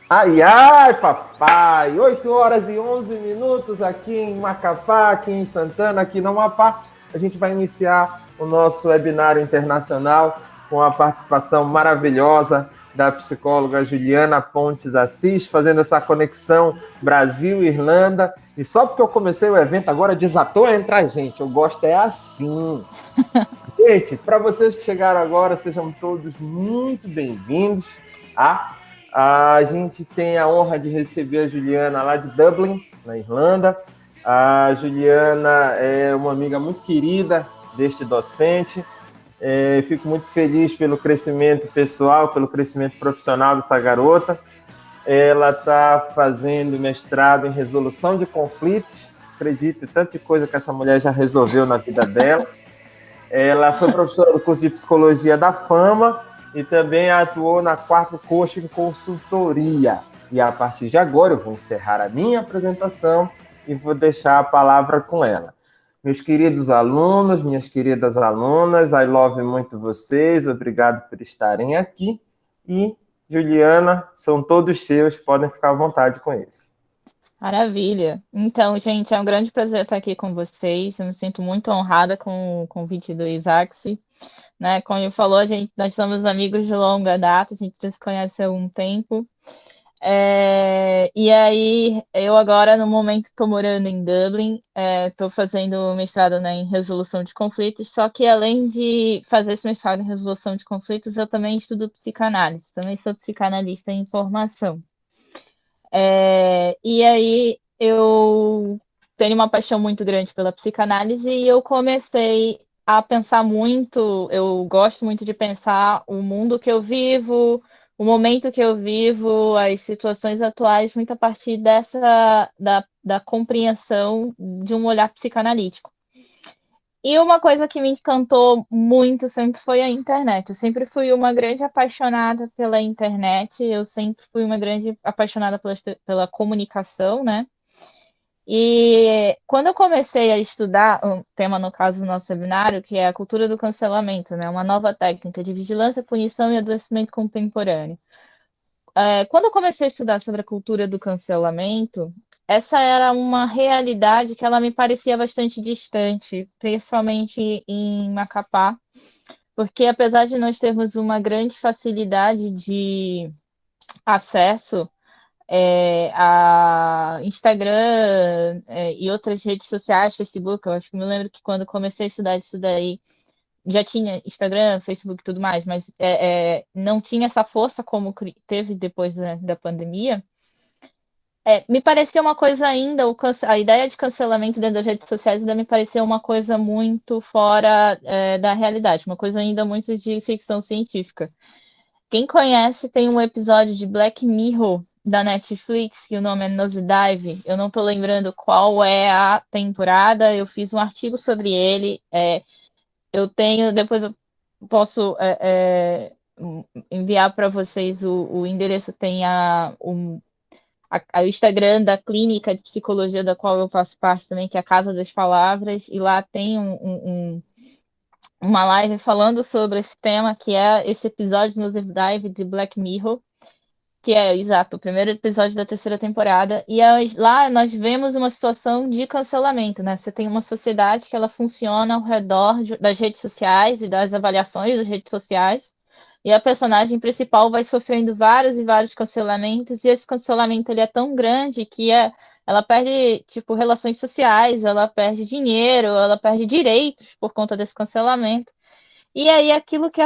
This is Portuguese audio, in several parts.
Ai, ai, papai! 8h11 aqui em Macapá, aqui em Santana, aqui no Amapá. A gente vai iniciar o nosso webinário internacional com a participação maravilhosa da psicóloga Juliana Pontes Assis, fazendo essa conexão Brasil-Irlanda. E só porque eu comecei o evento agora desatou a entrar gente. Eu gosto é assim. Gente, para vocês que chegaram agora, sejam todos muito bem-vindos. Tá? A gente tem a honra de receber a Juliana lá de Dublin, na Irlanda. A Juliana é uma amiga muito querida deste docente. Fico muito feliz pelo crescimento pessoal, pelo crescimento profissional dessa garota. Ela está fazendo mestrado em resolução de conflitos. Acredito, tanta coisa que essa mulher já resolveu na vida dela. Ela foi professora do curso de Psicologia da Fama e também atuou na Quarto Coaching Consultoria. E a partir de agora eu vou encerrar a minha apresentação e vou deixar a palavra com ela. Meus queridos alunos, minhas queridas alunas, I love muito vocês, obrigado por estarem aqui. E, Juliana, são todos seus, podem ficar à vontade com eles. Maravilha. Então, gente, é um grande prazer estar aqui com vocês. Eu me sinto muito honrada com o convite do Isaac, né? Como ele falou, nós somos amigos de longa data, a gente já se conhece há algum tempo. E aí, eu agora, no momento, estou morando em Dublin, estou fazendo mestrado, né, em resolução de conflitos, só que além de fazer esse mestrado em resolução de conflitos, eu também estudo psicanálise, também sou psicanalista em formação. E aí eu tenho uma paixão muito grande pela psicanálise e eu comecei a pensar muito, eu gosto muito de pensar o mundo que eu vivo, o momento que eu vivo, as situações atuais, muito a partir da compreensão de um olhar psicanalítico. E uma coisa que me encantou muito sempre foi a internet. Eu sempre fui uma grande apaixonada pela internet, eu sempre fui uma grande apaixonada pela comunicação, né? E quando eu comecei a estudar um tema, no caso do nosso seminário, que é a cultura do cancelamento, né? Uma nova técnica de vigilância, punição e adoecimento contemporâneo. Quando eu comecei a estudar sobre a cultura do cancelamento, essa era uma realidade que ela me parecia bastante distante, principalmente em Macapá, porque apesar de nós termos uma grande facilidade de acesso a Instagram e outras redes sociais, Facebook, eu acho que me lembro que quando comecei a estudar isso daí, já tinha Instagram, Facebook e tudo mais, mas não tinha essa força como teve depois da pandemia. Me pareceu uma coisa ainda, a ideia de cancelamento dentro das redes sociais ainda me pareceu uma coisa muito fora da realidade, uma coisa ainda muito de ficção científica. Quem conhece, tem um episódio de Black Mirror da Netflix, que o nome é Nosedive. Eu não estou lembrando qual é a temporada, eu fiz um artigo sobre ele. Eu tenho, depois eu posso enviar para vocês o endereço, tem o Instagram da clínica de psicologia da qual eu faço parte também, que é a Casa das Palavras, e lá tem uma live falando sobre esse tema, que é esse episódio no Dive de Black Mirror, que é, exato, o primeiro episódio da terceira temporada, e lá nós vemos uma situação de cancelamento, né? Você tem uma sociedade que ela funciona ao redor das redes sociais e das avaliações das redes sociais, e a personagem principal vai sofrendo vários e vários cancelamentos, e esse cancelamento ele é tão grande que ela perde, tipo, relações sociais, ela perde dinheiro, ela perde direitos por conta desse cancelamento. E aí aquilo que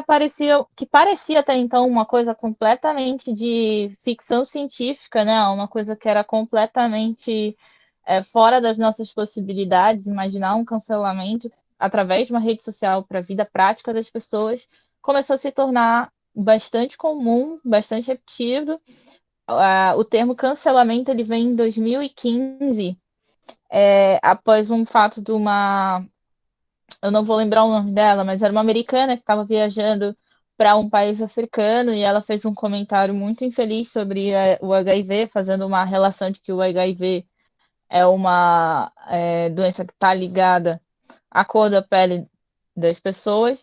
parecia até então uma coisa completamente de ficção científica, né? Uma coisa que era completamente fora das nossas possibilidades, imaginar um cancelamento através de uma rede social para a vida prática das pessoas, começou a se tornar bastante comum, bastante repetido. O termo cancelamento ele vem em 2015, após um fato de uma, eu não vou lembrar o nome dela, mas era uma americana que estava viajando para um país africano e ela fez um comentário muito infeliz sobre o HIV, fazendo uma relação de que o HIV é uma doença que está ligada à cor da pele das pessoas.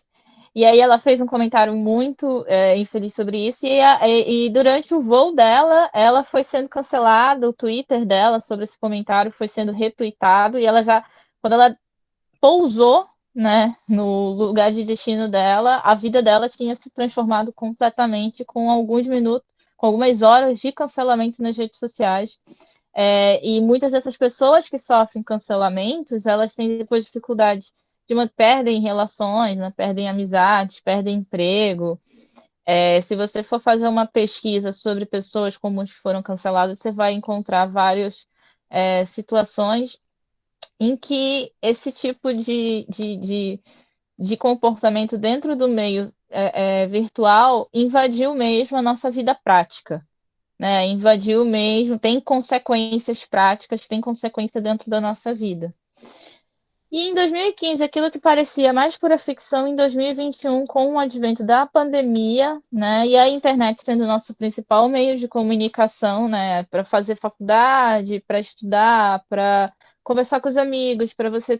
E aí ela fez um comentário muito infeliz sobre isso, e durante o voo dela, ela foi sendo cancelada, o Twitter dela sobre esse comentário foi sendo retweetado, e ela já, quando ela pousou, né, no lugar de destino dela, a vida dela tinha se transformado completamente com alguns minutos, com algumas horas de cancelamento nas redes sociais. E muitas dessas pessoas que sofrem cancelamentos, elas têm depois dificuldades perdem relações, né, perdem amizades, perdem emprego. Se você for fazer uma pesquisa sobre pessoas comuns que foram canceladas, você vai encontrar várias situações em que esse tipo de comportamento dentro do meio virtual invadiu mesmo a nossa vida prática, né? Invadiu mesmo, tem consequências práticas, tem consequência dentro da nossa vida. E em 2015, aquilo que parecia mais pura ficção, em 2021, com o advento da pandemia, né, e a internet sendo o nosso principal meio de comunicação, né, para fazer faculdade, para estudar, para conversar com os amigos, para você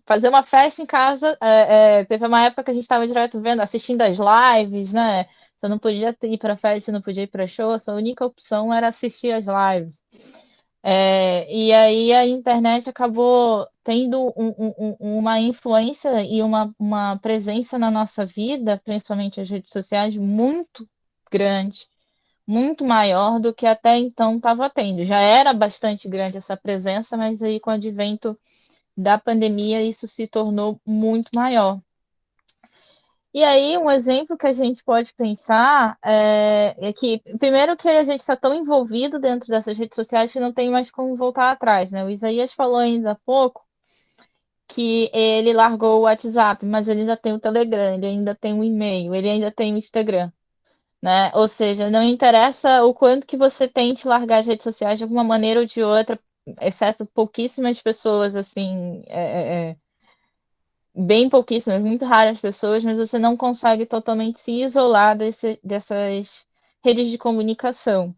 fazer uma festa em casa. Teve uma época que a gente estava direto vendo, assistindo as lives, né? Você não podia ir para festa, você não podia ir para show, a sua única opção era assistir as lives. E aí a internet acabou tendo uma influência e uma presença na nossa vida, principalmente as redes sociais, muito grande, muito maior do que até então estava tendo. Já era bastante grande essa presença, mas aí com o advento da pandemia isso se tornou muito maior. E aí, um exemplo que a gente pode pensar é que, primeiro, que a gente está tão envolvido dentro dessas redes sociais que não tem mais como voltar atrás, né? O Isaías falou ainda há pouco que ele largou o WhatsApp, mas ele ainda tem o Telegram, ele ainda tem o e-mail, ele ainda tem o Instagram, né? Ou seja, não interessa o quanto que você tente largar as redes sociais de alguma maneira ou de outra, exceto pouquíssimas pessoas, assim, bem pouquíssimas, muito raras pessoas, mas você não consegue totalmente se isolar dessas redes de comunicação.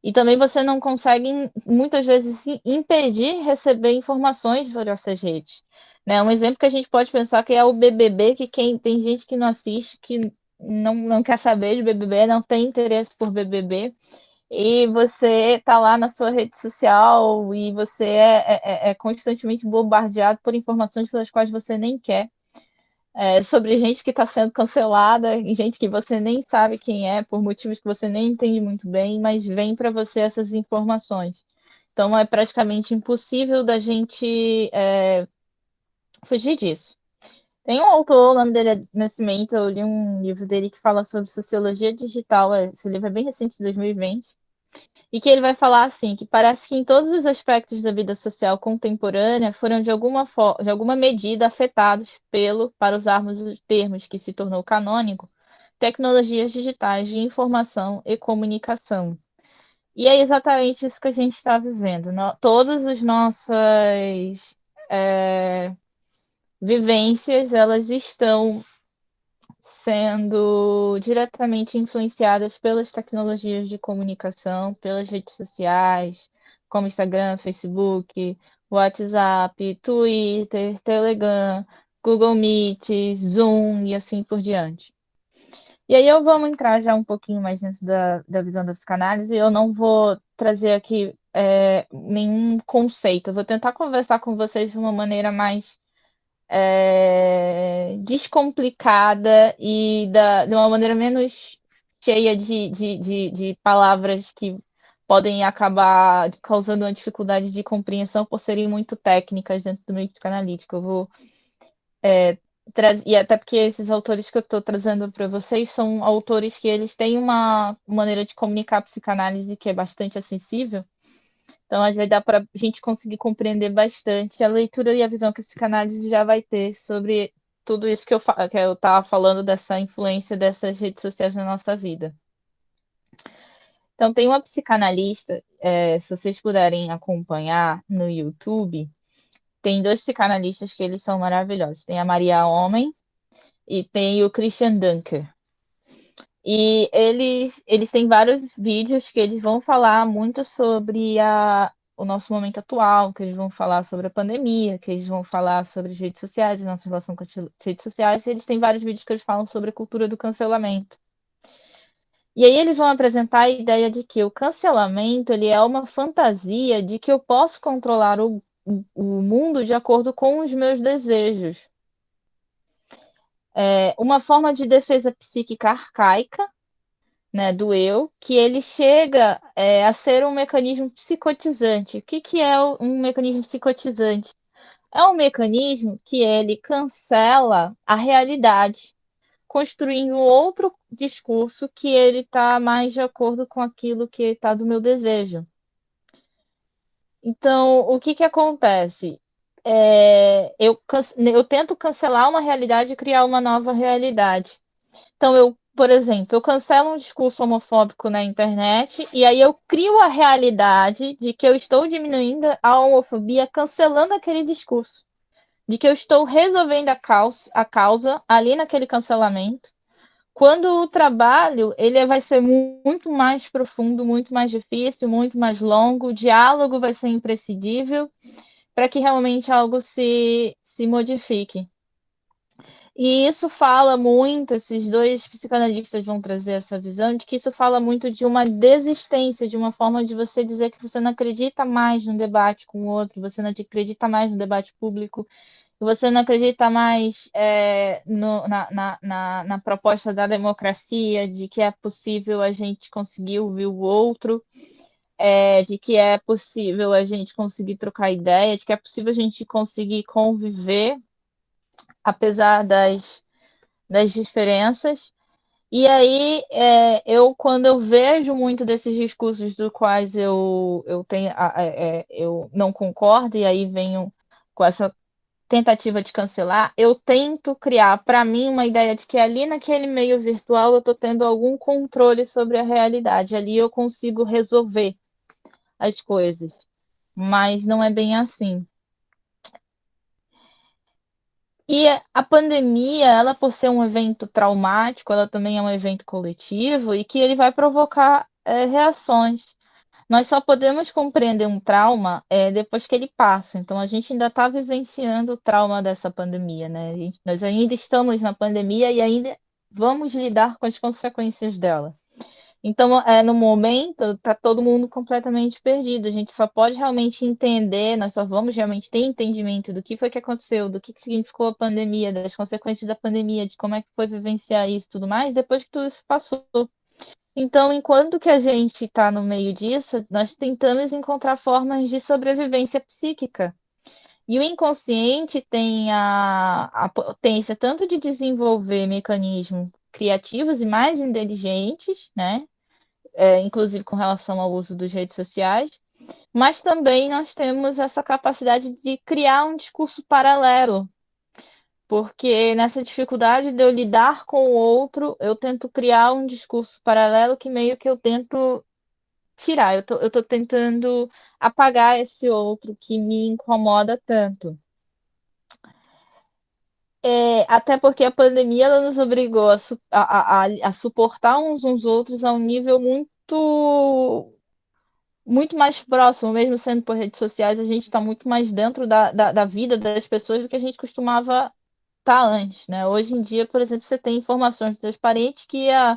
E também você não consegue, muitas vezes, impedir receber informações sobre essas redes. Né? Um exemplo que a gente pode pensar que é o BBB, que tem gente que não assiste, que não quer saber de BBB, não tem interesse por BBB, e você está lá na sua rede social e você é constantemente bombardeado por informações pelas quais você nem quer, sobre gente que está sendo cancelada, e gente que você nem sabe quem é, por motivos que você nem entende muito bem, mas vem para você essas informações. Então é praticamente impossível da gente fugir disso. Tem um autor, o nome dele é Nascimento, eu li um livro dele que fala sobre sociologia digital, esse livro é bem recente, de 2020, e que ele vai falar assim, que parece que em todos os aspectos da vida social contemporânea foram de alguma medida afetados para usarmos os termos que se tornou canônico, tecnologias digitais de informação e comunicação. E é exatamente isso que a gente está vivendo. Todas as nossas vivências, elas estão sendo diretamente influenciadas pelas tecnologias de comunicação, pelas redes sociais, como Instagram, Facebook, WhatsApp, Twitter, Telegram, Google Meet, Zoom e assim por diante. E aí eu vou entrar já um pouquinho mais dentro da visão da psicanálise. Eu não vou trazer aqui nenhum conceito. Eu vou tentar conversar com vocês de uma maneira mais descomplicada e de uma maneira menos cheia de palavras que podem acabar causando uma dificuldade de compreensão por serem muito técnicas dentro do meio psicanalítico. Eu vou e até porque esses autores que eu estou trazendo para vocês são autores que eles têm uma maneira de comunicar a psicanálise que é bastante acessível. Então, às vezes dá para a gente conseguir compreender bastante a leitura e a visão que a psicanálise já vai ter sobre tudo isso que eu estava falando, dessa influência dessas redes sociais na nossa vida. Então, tem uma psicanalista, se vocês puderem acompanhar no YouTube, tem dois psicanalistas que eles são maravilhosos. Tem a Maria Homem e tem o Christian Dunker. E eles têm vários vídeos que eles vão falar muito sobre o nosso momento atual, que eles vão falar sobre a pandemia, que eles vão falar sobre as redes sociais, a nossa relação com as redes sociais, e eles têm vários vídeos que eles falam sobre a cultura do cancelamento. E aí eles vão apresentar a ideia de que o cancelamento ele é uma fantasia de que eu posso controlar o mundo de acordo com os meus desejos. É uma forma de defesa psíquica arcaica, né, do eu, que ele chega a ser um mecanismo psicotizante. O que é um mecanismo psicotizante? É um mecanismo que ele cancela a realidade, construindo outro discurso que ele está mais de acordo com aquilo que está do meu desejo. Então, o que acontece? Eu tento cancelar uma realidade e criar uma nova realidade. Então, por exemplo, eu cancelo um discurso homofóbico na internet e aí eu crio a realidade de que eu estou diminuindo a homofobia cancelando aquele discurso, de que eu estou resolvendo a causa ali naquele cancelamento. Quando o trabalho ele vai ser muito mais profundo, muito mais difícil, muito mais longo, o diálogo vai ser imprescindível para que realmente algo se modifique. E isso fala muito, esses dois psicanalistas vão trazer essa visão de que isso fala muito de uma desistência, de uma forma de você dizer que você não acredita mais no debate com o outro, você não acredita mais no debate público, você não acredita mais na proposta da democracia, de que é possível a gente conseguir ouvir o outro, de que é possível a gente conseguir trocar ideias, de que é possível a gente conseguir conviver, apesar das diferenças. E aí, quando eu vejo muito desses discursos dos quais eu não concordo, e aí venho com essa tentativa de cancelar, eu tento criar para mim uma ideia de que ali naquele meio virtual eu estou tendo algum controle sobre a realidade. Ali eu consigo resolver as coisas, mas não é bem assim. E a pandemia, ela por ser um evento traumático, ela também é um evento coletivo e que ele vai provocar reações. Nós só podemos compreender um trauma depois que ele passa. Então, a gente ainda está vivenciando o trauma dessa pandemia, né? Nós ainda estamos na pandemia e ainda vamos lidar com as consequências dela. Então, no momento, está todo mundo completamente perdido. A gente só pode realmente entender, nós só vamos realmente ter entendimento do que foi que aconteceu, do que significou a pandemia, das consequências da pandemia, de como é que foi vivenciar isso e tudo mais, depois que tudo isso passou. Então, enquanto que a gente está no meio disso, nós tentamos encontrar formas de sobrevivência psíquica. E o inconsciente tem a potência tanto de desenvolver mecanismos criativos e mais inteligentes, né? Inclusive com relação ao uso das redes sociais, mas também nós temos essa capacidade de criar um discurso paralelo, porque nessa dificuldade de eu lidar com o outro, eu tento criar um discurso paralelo que meio que eu tento tirar, eu tô tentando apagar esse outro que me incomoda tanto. Até porque a pandemia ela nos obrigou a suportar uns aos outros a um nível muito mais próximo, mesmo sendo por redes sociais, a gente está muito mais dentro da vida das pessoas do que a gente costumava estar antes, né? Hoje em dia, por exemplo, você tem informações dos seus parentes que há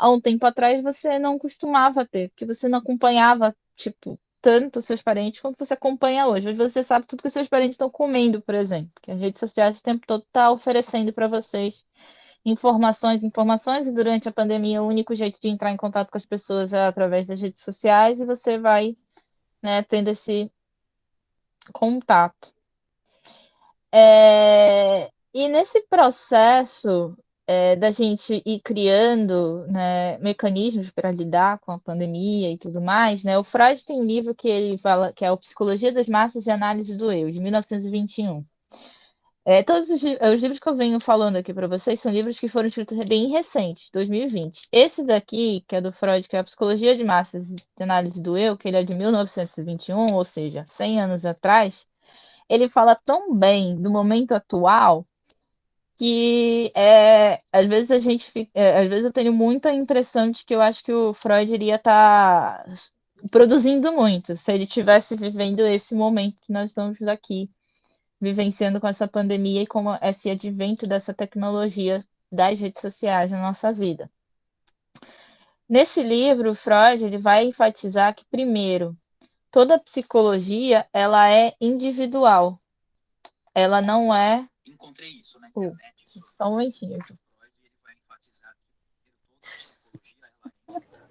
um tempo atrás você não costumava ter, porque você não acompanhava, tipo, tanto os seus parentes quanto você acompanha hoje. Hoje você sabe tudo que os seus parentes estão comendo, por exemplo, que as redes sociais o tempo todo estão oferecendo para vocês informações, e durante a pandemia o único jeito de entrar em contato com as pessoas é através das redes sociais e você vai, né, tendo esse contato. E nesse processo da gente ir criando, né, mecanismos para lidar com a pandemia e tudo mais, né, o Freud tem um livro que ele fala que é o Psicologia das Massas e Análise do Eu, de 1921. Todos os livros que eu venho falando aqui para vocês são livros que foram escritos bem recentes, 2020. Esse daqui, que é do Freud, que é a Psicologia de Massas e Análise do Eu, que ele é de 1921, ou seja, 100 anos atrás, ele fala tão bem do momento atual que às vezes às vezes eu tenho muita impressão de que eu acho que o Freud iria estar produzindo muito, se ele estivesse vivendo esse momento que nós estamos aqui, vivenciando com essa pandemia e com esse advento dessa tecnologia das redes sociais na nossa vida. Nesse livro, Freud ele vai enfatizar que, primeiro, toda psicologia ela é individual. Ela não é. Encontrei isso na internet. Só um momentinho.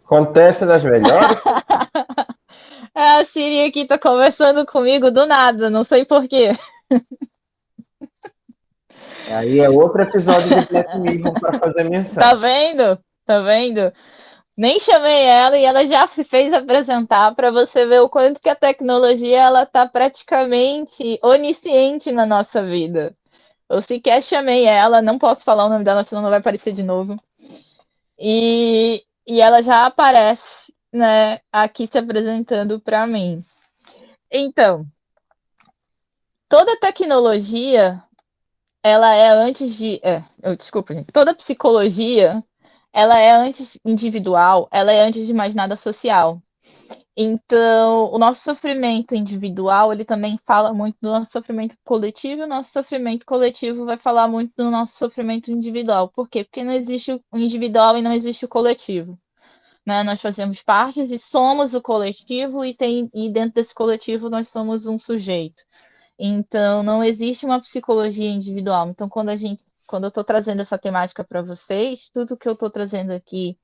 Acontece nas melhores. A Siri aqui tá conversando comigo do nada, não sei porquê. Aí é outro episódio de Black Mirror para fazer menção. Tá vendo? Tá vendo? Nem chamei ela e ela já se fez apresentar para você ver o quanto que a tecnologia ela tá praticamente onisciente na nossa vida. Eu sequer chamei ela, não posso falar o nome dela, senão não vai aparecer de novo. E ela já aparece, né, aqui se apresentando para mim. Então, toda tecnologia, ela é antes de... desculpa, gente. Toda psicologia, ela é antes individual, ela é antes de mais nada social. Então, o nosso sofrimento individual, ele também fala muito do nosso sofrimento coletivo, e o nosso sofrimento coletivo vai falar muito do nosso sofrimento individual. Por quê? Porque não existe o individual e não existe o coletivo. Né? Nós fazemos partes e somos o coletivo, e dentro desse coletivo nós somos um sujeito. Então, não existe uma psicologia individual. Então, quando eu estou trazendo essa temática para vocês, tudo que eu estou trazendo aqui,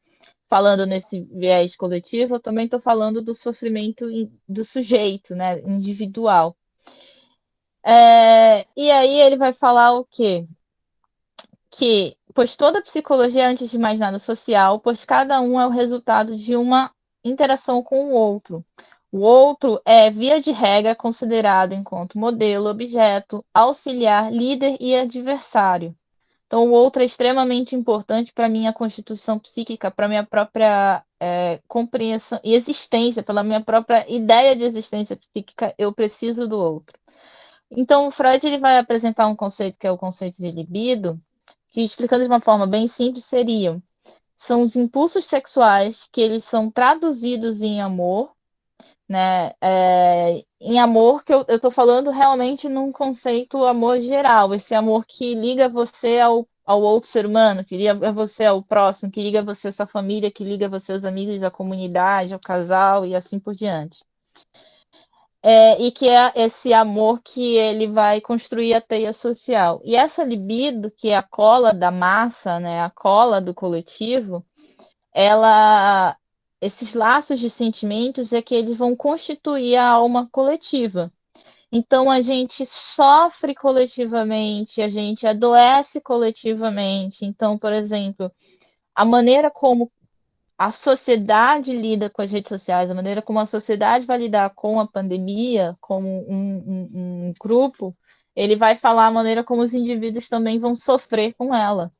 falando nesse viés coletivo, eu também estou falando do sofrimento do sujeito, né, individual. E aí ele vai falar o quê? Pois toda psicologia é, antes de mais nada, social, pois cada um é o resultado de uma interação com o outro. O outro é, via de regra, considerado enquanto modelo, objeto, auxiliar, líder e adversário. Então, o outro é extremamente importante para a minha constituição psíquica, para a minha própria compreensão e existência, pela minha própria ideia de existência psíquica, eu preciso do outro. Então, o Freud ele vai apresentar um conceito que é o conceito de libido, que, explicando de uma forma bem simples, são os impulsos sexuais que eles são traduzidos em amor, né? Em amor que eu estou falando realmente num conceito amor geral, esse amor que liga você ao outro ser humano, que liga você ao próximo, que liga você à sua família, que liga você aos amigos, à comunidade, ao casal e assim por diante. E que é esse amor que ele vai construir a teia social. E essa libido, que é a cola da massa, né, a cola do coletivo, esses laços de sentimentos é que eles vão constituir a alma coletiva. Então a gente sofre coletivamente, a gente adoece coletivamente. Então, por exemplo, a maneira como a sociedade lida com as redes sociais, a maneira como a sociedade vai lidar com a pandemia, como um grupo, ele vai falar a maneira como os indivíduos também vão sofrer com ela.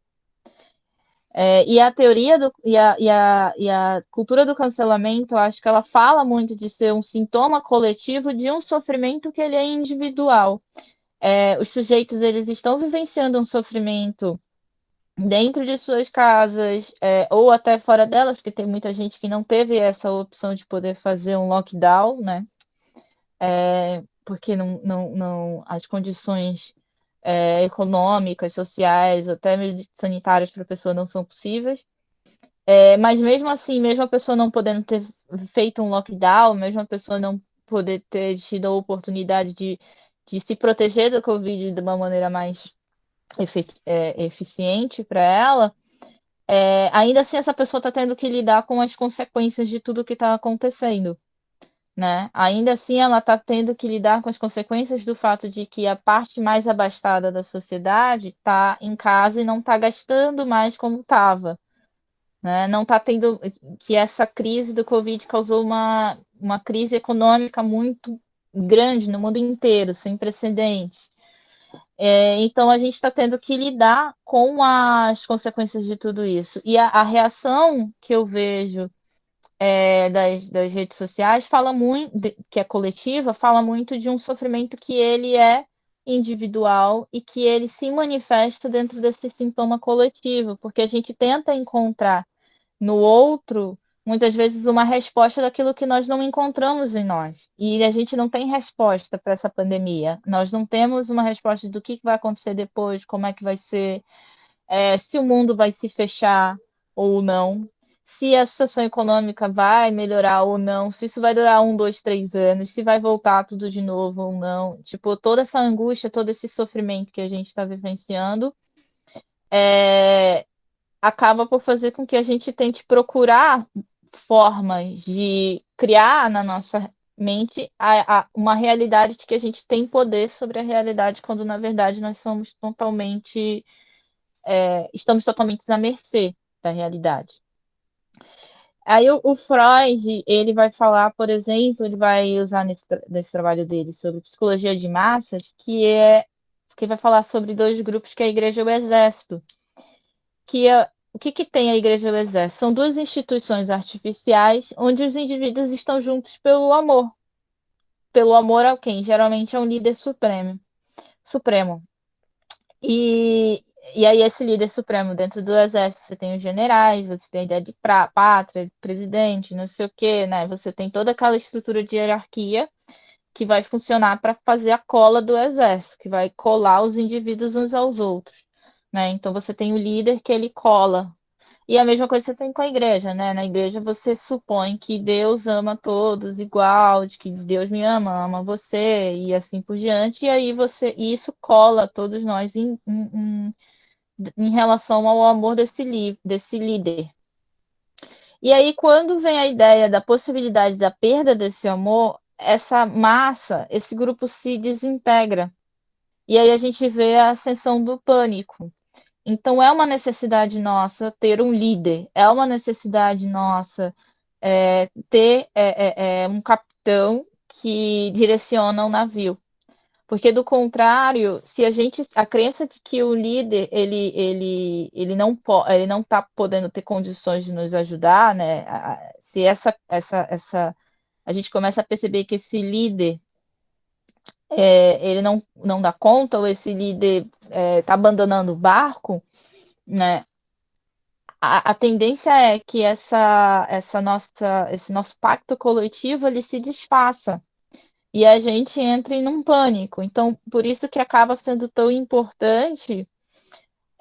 E a teoria e a cultura do cancelamento, eu acho que ela fala muito de ser um sintoma coletivo de um sofrimento que ele é individual. Os sujeitos eles estão vivenciando um sofrimento dentro de suas casas, ou até fora delas, porque tem muita gente que não teve essa opção de poder fazer um lockdown, né? Porque as condições econômicas, sociais, até sanitárias para a pessoa não são possíveis. Mas mesmo assim, mesmo a pessoa não podendo ter feito um lockdown, mesmo a pessoa não poder ter tido a oportunidade de se proteger do Covid de uma maneira mais eficiente para ela, ainda assim essa pessoa está tendo que lidar com as consequências de tudo que está acontecendo. Né? Ainda assim, ela está tendo que lidar com as consequências do fato de que a parte mais abastada da sociedade está em casa e não está gastando mais como estava. Né? Não está tendo que essa crise do Covid causou uma crise econômica muito grande no mundo inteiro, sem precedentes. Então a gente está tendo que lidar com as consequências de tudo isso. E a reação que eu vejo das redes sociais fala muito, que é coletiva, fala muito de um sofrimento que ele é individual e que ele se manifesta dentro desse sintoma coletivo, porque a gente tenta encontrar no outro muitas vezes uma resposta daquilo que nós não encontramos em nós. E a gente não tem resposta para essa pandemia. Nós não temos uma resposta do que vai acontecer depois, como é que vai ser, se o mundo vai se fechar ou não, se a situação econômica vai melhorar ou não, se isso vai durar 1, 2, 3 anos, se vai voltar tudo de novo ou não. Tipo, toda essa angústia, todo esse sofrimento que a gente está vivenciando, acaba por fazer com que a gente tente procurar formas de criar na nossa mente uma realidade de que a gente tem poder sobre a realidade, quando na verdade nós somos totalmente, estamos totalmente à mercê da realidade. Aí o Freud, ele vai falar, por exemplo, ele vai usar nesse trabalho dele sobre psicologia de massas, que vai falar sobre dois grupos, que é a igreja e o exército. O que tem a igreja e o exército? São duas instituições artificiais onde os indivíduos estão juntos pelo amor. Pelo amor a quem? Geralmente é um líder supremo. E aí, esse líder supremo dentro do exército, você tem os generais, você tem a ideia de pátria, de presidente, não sei o quê, né? Você tem toda aquela estrutura de hierarquia que vai funcionar para fazer a cola do exército, que vai colar os indivíduos uns aos outros, né? Então, você tem o líder que ele cola. E a mesma coisa você tem com a igreja, né? Na igreja você supõe que Deus ama todos igual, de que Deus me ama, ama você, e assim por diante, e aí e isso cola todos nós em relação ao amor desse líder. E aí, quando vem a ideia da possibilidade da perda desse amor, essa massa, esse grupo se desintegra. E aí a gente vê a ascensão do pânico. Então, é uma necessidade nossa ter um líder, é uma necessidade nossa ter um capitão que direciona o navio. Porque, do contrário, se a crença de que o líder ele não está podendo ter condições de nos ajudar, né? Se a gente começa a perceber que esse líder ele não dá conta, ou esse líder está abandonando o barco, né? A tendência é que esse nosso pacto coletivo ele se desfaça e a gente entre num pânico. Então, por isso que acaba sendo tão importante,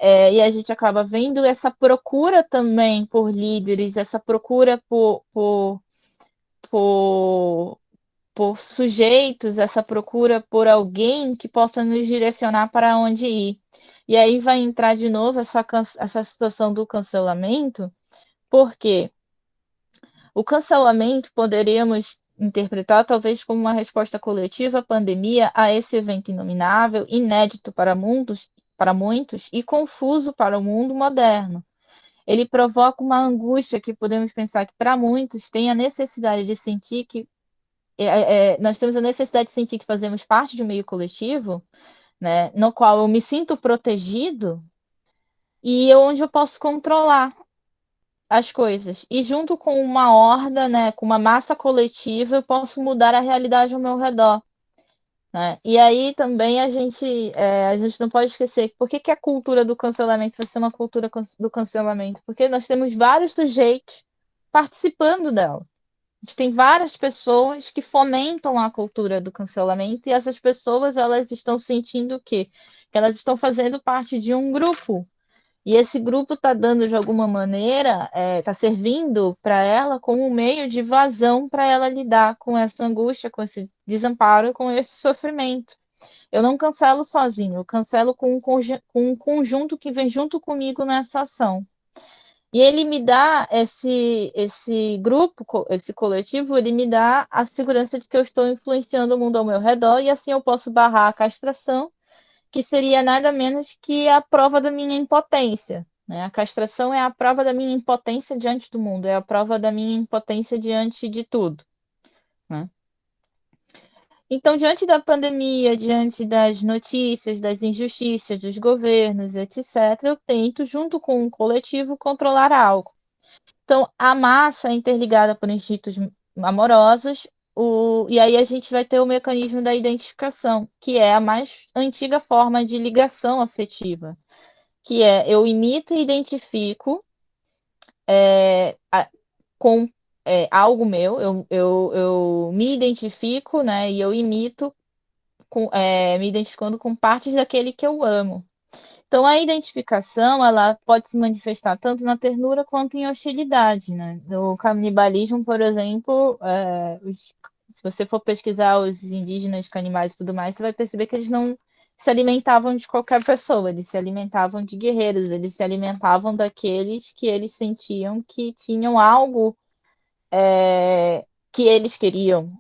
e a gente acaba vendo essa procura também por líderes, essa procura por, por sujeitos, essa procura por alguém que possa nos direcionar para onde ir. E aí vai entrar de novo essa situação do cancelamento, porque o cancelamento poderíamos interpretar talvez como uma resposta coletiva à pandemia, a esse evento inominável, inédito para muitos e confuso para o mundo moderno. Ele provoca uma angústia que podemos pensar que para muitos tem a necessidade de sentir que nós temos a necessidade de sentir que fazemos parte de um meio coletivo, né, no qual eu me sinto protegido e onde eu posso controlar as coisas. E junto com uma horda, né, com uma massa coletiva, eu posso mudar a realidade ao meu redor. Né? E aí também a gente não pode esquecer por que a cultura do cancelamento vai ser uma cultura do cancelamento? Porque nós temos vários sujeitos participando dela. A gente tem várias pessoas que fomentam a cultura do cancelamento e essas pessoas elas estão sentindo o quê? Que elas estão fazendo parte de um grupo. E esse grupo está dando, de alguma maneira, está servindo para ela como um meio de vazão para ela lidar com essa angústia, com esse desamparo, com esse sofrimento. Eu não cancelo sozinho, eu cancelo com um conjunto que vem junto comigo nessa ação. E ele me dá esse grupo, esse coletivo, ele me dá a segurança de que eu estou influenciando o mundo ao meu redor e assim eu posso barrar a castração, que seria nada menos que a prova da minha impotência. Né? A castração é a prova da minha impotência diante do mundo, é a prova da minha impotência diante de tudo. Né? Então, diante da pandemia, diante das notícias, das injustiças dos governos, etc., eu tento, junto com um coletivo, controlar algo. Então, a massa é interligada por instintos amorosos, e aí a gente vai ter o mecanismo da identificação, que é a mais antiga forma de ligação afetiva, que é eu imito e identifico com algo meu, eu me identifico, né, e eu imito me identificando com partes daquele que eu amo. Então, a identificação, ela pode se manifestar tanto na ternura quanto em hostilidade, né? No canibalismo, por exemplo, se você for pesquisar os indígenas canibais e tudo mais, você vai perceber que eles não se alimentavam de qualquer pessoa, eles se alimentavam de guerreiros, eles se alimentavam daqueles que eles sentiam que tinham algo que eles queriam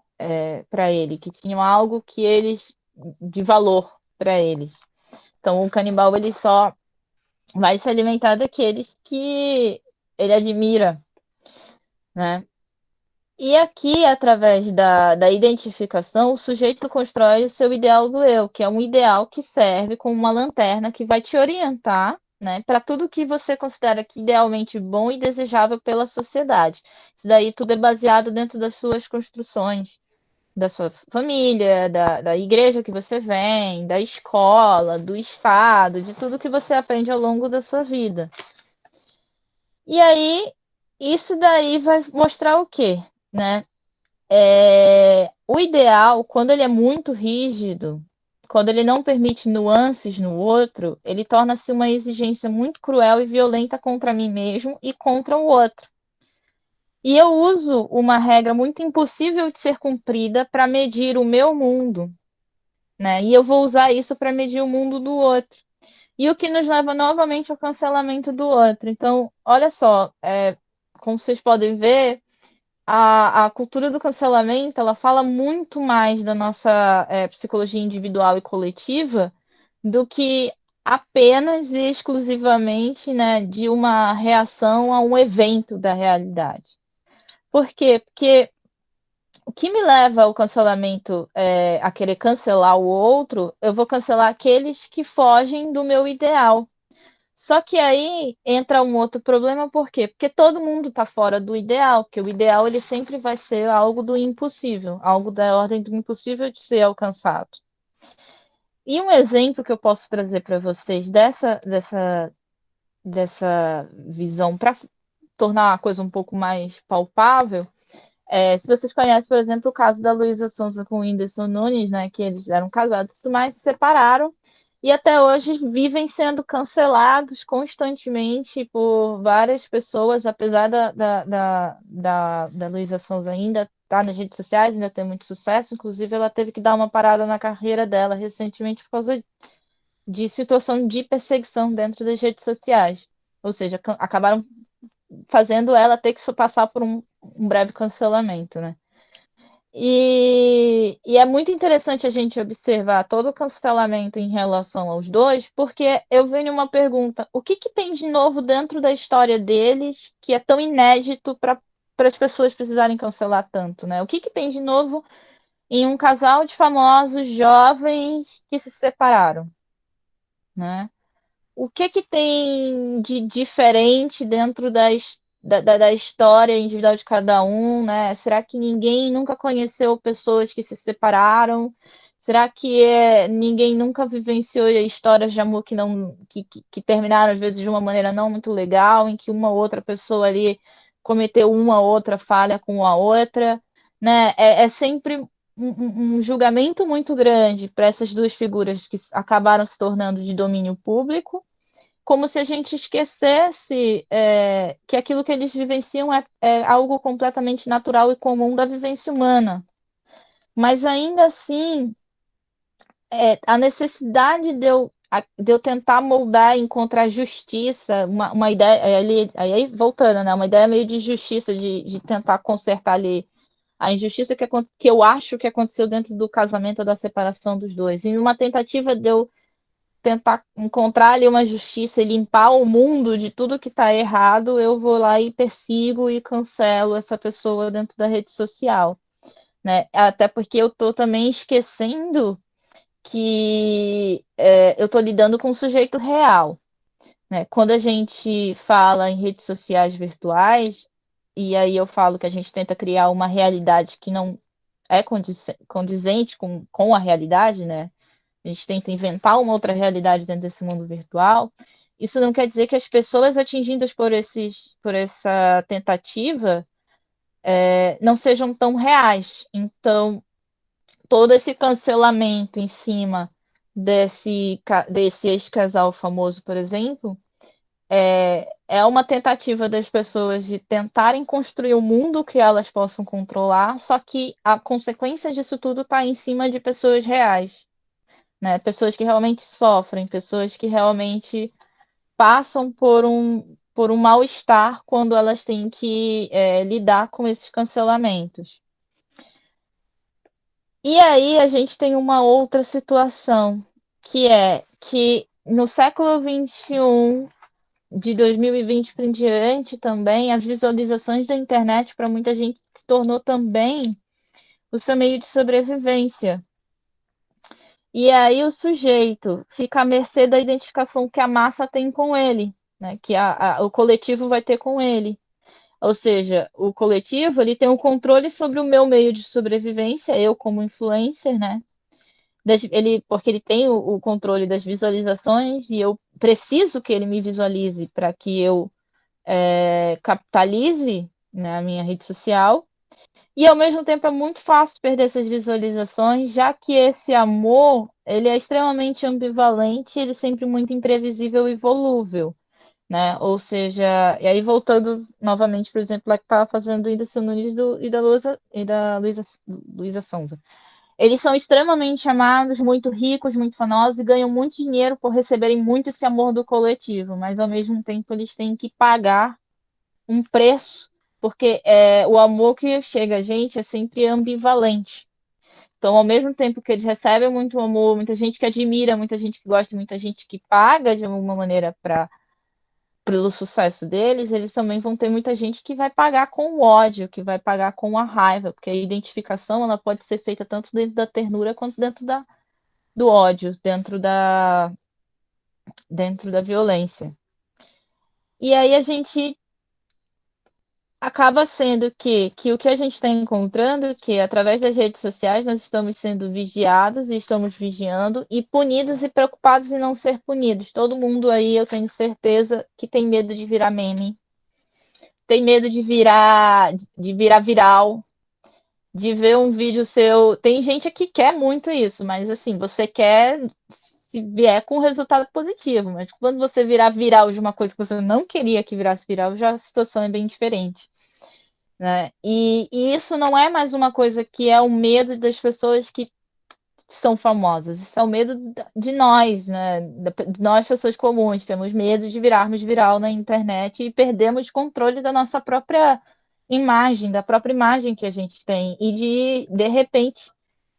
para ele, que tinham algo que eles de valor para eles. Então, o canibal ele só vai se alimentar daqueles que ele admira, né? E aqui, através da identificação, o sujeito constrói o seu ideal do eu, que é um ideal que serve como uma lanterna que vai te orientar, né, para tudo que você considera que idealmente bom e desejável pela sociedade. Isso daí tudo é baseado dentro das suas construções, da sua família, da igreja que você vem, da escola, do estado, de tudo que você aprende ao longo da sua vida. E aí, isso daí vai mostrar o quê, né? O ideal, quando ele é muito rígido, quando ele não permite nuances no outro, ele torna-se uma exigência muito cruel e violenta contra mim mesmo e contra o outro. E eu uso uma regra muito impossível de ser cumprida para medir o meu mundo, né? E eu vou usar isso para medir o mundo do outro. E o que nos leva novamente ao cancelamento do outro. Então, olha só, como vocês podem ver, a cultura do cancelamento, ela fala muito mais da nossa psicologia individual e coletiva do que apenas e exclusivamente, né, de uma reação a um evento da realidade. Por quê? Porque o que me leva ao cancelamento, a querer cancelar o outro, eu vou cancelar aqueles que fogem do meu ideal. Só que aí entra um outro problema, por quê? Porque todo mundo está fora do ideal, porque o ideal ele sempre vai ser algo do impossível, algo da ordem do impossível de ser alcançado. E um exemplo que eu posso trazer para vocês dessa visão para tornar a coisa um pouco mais palpável, se vocês conhecem, por exemplo, o caso da Luísa Sonza com o Whindersson Nunes, né, que eles eram casados e tudo mais, se separaram e até hoje vivem sendo cancelados constantemente por várias pessoas, apesar da Luísa Sonza ainda estar nas redes sociais, ainda ter muito sucesso, inclusive ela teve que dar uma parada na carreira dela recentemente por causa de situação de perseguição dentro das redes sociais. Ou seja, acabaram fazendo ela ter que passar por um breve cancelamento, né? E é muito interessante a gente observar todo o cancelamento em relação aos dois, porque eu venho uma pergunta: o que tem de novo dentro da história deles que é tão inédito para as pessoas precisarem cancelar tanto, né? O que tem de novo em um casal de famosos jovens que se separaram, né? O que tem de diferente dentro da história individual de cada um, né? Será que ninguém nunca conheceu pessoas que se separaram? Será que ninguém nunca vivenciou histórias de amor que terminaram, às vezes, de uma maneira não muito legal, em que uma outra pessoa ali cometeu uma outra falha com a outra, né? É sempre um julgamento muito grande para essas duas figuras que acabaram se tornando de domínio público, como se a gente esquecesse que aquilo que eles vivenciam é algo completamente natural e comum da vivência humana. Mas ainda assim, a necessidade de eu tentar moldar e encontrar justiça, uma ideia, aí voltando, né, uma ideia meio de justiça, de tentar consertar ali a injustiça que eu acho que aconteceu dentro do casamento ou da separação dos dois. E uma tentativa de eu tentar encontrar ali uma justiça e limpar o mundo de tudo que está errado, eu vou lá e persigo e cancelo essa pessoa dentro da rede social, né? Até porque eu estou também esquecendo que eu estou lidando com um sujeito real, né? Quando a gente fala em redes sociais virtuais, e aí eu falo que a gente tenta criar uma realidade que não é condizente com a realidade, né? A gente tenta inventar uma outra realidade dentro desse mundo virtual. Isso não quer dizer que as pessoas atingidas por essa tentativa não sejam tão reais. Então, todo esse cancelamento em cima desse ex-casal famoso, por exemplo, é uma tentativa das pessoas de tentarem construir um mundo que elas possam controlar, só que a consequência disso tudo está em cima de pessoas reais, né? Pessoas que realmente sofrem, pessoas que realmente passam por um mal-estar quando elas têm que lidar com esses cancelamentos. E aí a gente tem uma outra situação, que é que no século XXI, de 2020 para em diante também, as visualizações da internet para muita gente se tornou também o seu meio de sobrevivência. E aí o sujeito fica à mercê da identificação que a massa tem com ele, né? Que o coletivo vai ter com ele. Ou seja, o coletivo ele tem um controle sobre o meu meio de sobrevivência, eu como influencer, né? Porque ele tem o controle das visualizações e eu preciso que ele me visualize para que eu capitalize na minha rede social. E ao mesmo tempo é muito fácil perder essas visualizações, já que esse amor ele é extremamente ambivalente, ele é sempre muito imprevisível e volúvel, né? Ou seja, e aí voltando novamente, por exemplo, lá que estava fazendo o Whindersson Nunes e da Luísa Sonza. Eles são extremamente amados, muito ricos, muito famosos e ganham muito dinheiro por receberem muito esse amor do coletivo, mas ao mesmo tempo eles têm que pagar um preço, porque o amor que chega a gente é sempre ambivalente. Então, ao mesmo tempo que eles recebem muito amor, muita gente que admira, muita gente que gosta, muita gente que paga de alguma maneira pelo sucesso deles, eles também vão ter muita gente que vai pagar com o ódio, que vai pagar com a raiva, porque a identificação ela pode ser feita tanto dentro da ternura quanto dentro do ódio, dentro da violência. E aí a gente acaba sendo que o que a gente está encontrando é que através das redes sociais nós estamos sendo vigiados e estamos vigiando e punidos e preocupados em não ser punidos. Todo mundo aí, eu tenho certeza, que tem medo de virar meme, tem medo de virar viral, de ver um vídeo seu. Tem gente que quer muito isso, mas assim, você quer se vier com resultado positivo, mas quando você virar viral de uma coisa que você não queria que virasse viral, já a situação é bem diferente. Né? E isso não é mais uma coisa que é o medo das pessoas que são famosas, isso é o medo de nós, né? De nós, pessoas comuns, temos medo de virarmos viral na internet e perdemos controle da nossa própria imagem, da própria imagem que a gente tem, e de repente,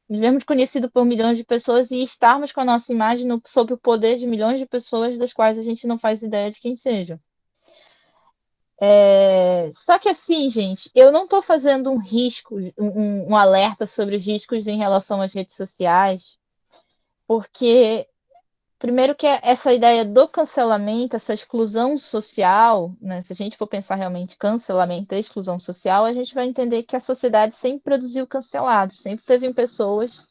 nos vermos conhecidos por milhões de pessoas e estarmos com a nossa imagem sob o poder de milhões de pessoas das quais a gente não faz ideia de quem sejam. Só que assim, gente, eu não estou fazendo um alerta sobre os riscos em relação às redes sociais, porque primeiro que essa ideia do cancelamento, essa exclusão social, né, se a gente for pensar realmente cancelamento e exclusão social, a gente vai entender que a sociedade sempre produziu cancelados, sempre teve pessoas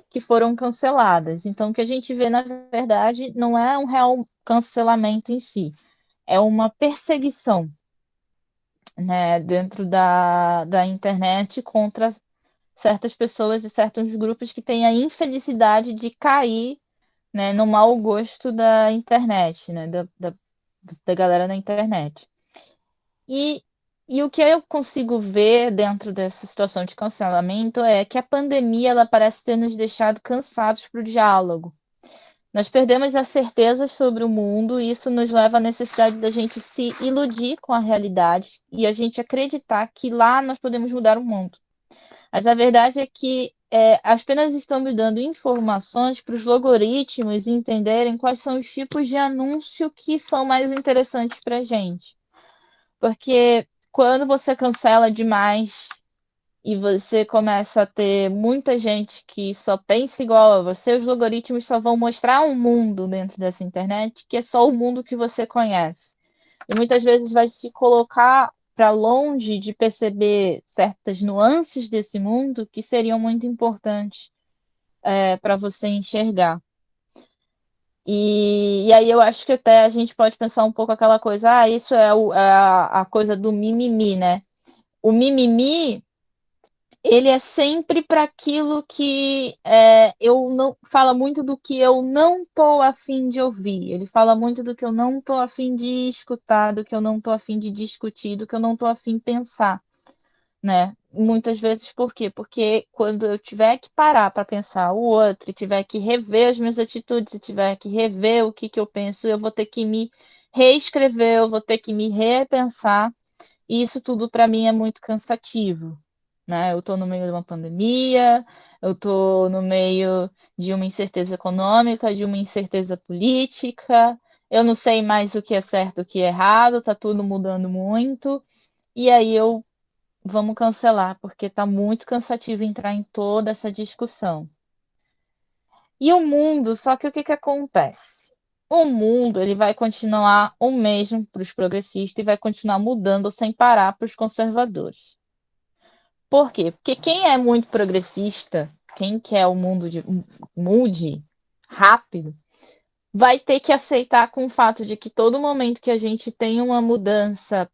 que foram canceladas. Então, o que a gente vê, na verdade, não é um real cancelamento em si, é uma perseguição, né, dentro da internet contra certas pessoas e certos grupos que têm a infelicidade de cair, né, no mau gosto da internet, né, da galera na internet. E, e o que eu consigo ver dentro dessa situação de cancelamento é que a pandemia ela parece ter nos deixado cansados para o diálogo. Nós perdemos as certezas sobre o mundo e isso nos leva à necessidade da gente se iludir com a realidade e a gente acreditar que lá nós podemos mudar o mundo. Mas a verdade é que apenas estamos dando informações para os logaritmos entenderem quais são os tipos de anúncio que são mais interessantes para a gente. Porque quando você cancela demais e você começa a ter muita gente que só pensa igual a você, os logaritmos só vão mostrar um mundo dentro dessa internet que é só o mundo que você conhece. E muitas vezes vai te colocar para longe de perceber certas nuances desse mundo que seriam muito importantes para você enxergar. E aí eu acho que até a gente pode pensar um pouco aquela coisa, isso é a coisa do mimimi, né? o mimimi, ele é sempre para aquilo que eu não fala muito do que eu não tô a fim de ouvir. Ele fala muito do que eu não tô a fim de escutar, do que eu não tô a fim de discutir, do que eu não tô a fim de pensar, né? Muitas vezes por quê? Porque quando eu tiver que parar para pensar o outro, e tiver que rever as minhas atitudes, e tiver que rever o que eu penso, eu vou ter que me reescrever, eu vou ter que me repensar. E isso tudo para mim é muito cansativo, né? Eu estou no meio de uma pandemia, eu estou no meio de uma incerteza econômica, de uma incerteza política, eu não sei mais o que é certo, o que é errado, está tudo mudando muito. E aí vamos cancelar, porque está muito cansativo entrar em toda essa discussão. E o mundo, só que o que acontece? O mundo ele vai continuar o mesmo para os progressistas e vai continuar mudando sem parar para os conservadores. Por quê? Porque quem é muito progressista, quem quer o mundo mude rápido, vai ter que aceitar com o fato de que todo momento que a gente tem uma mudança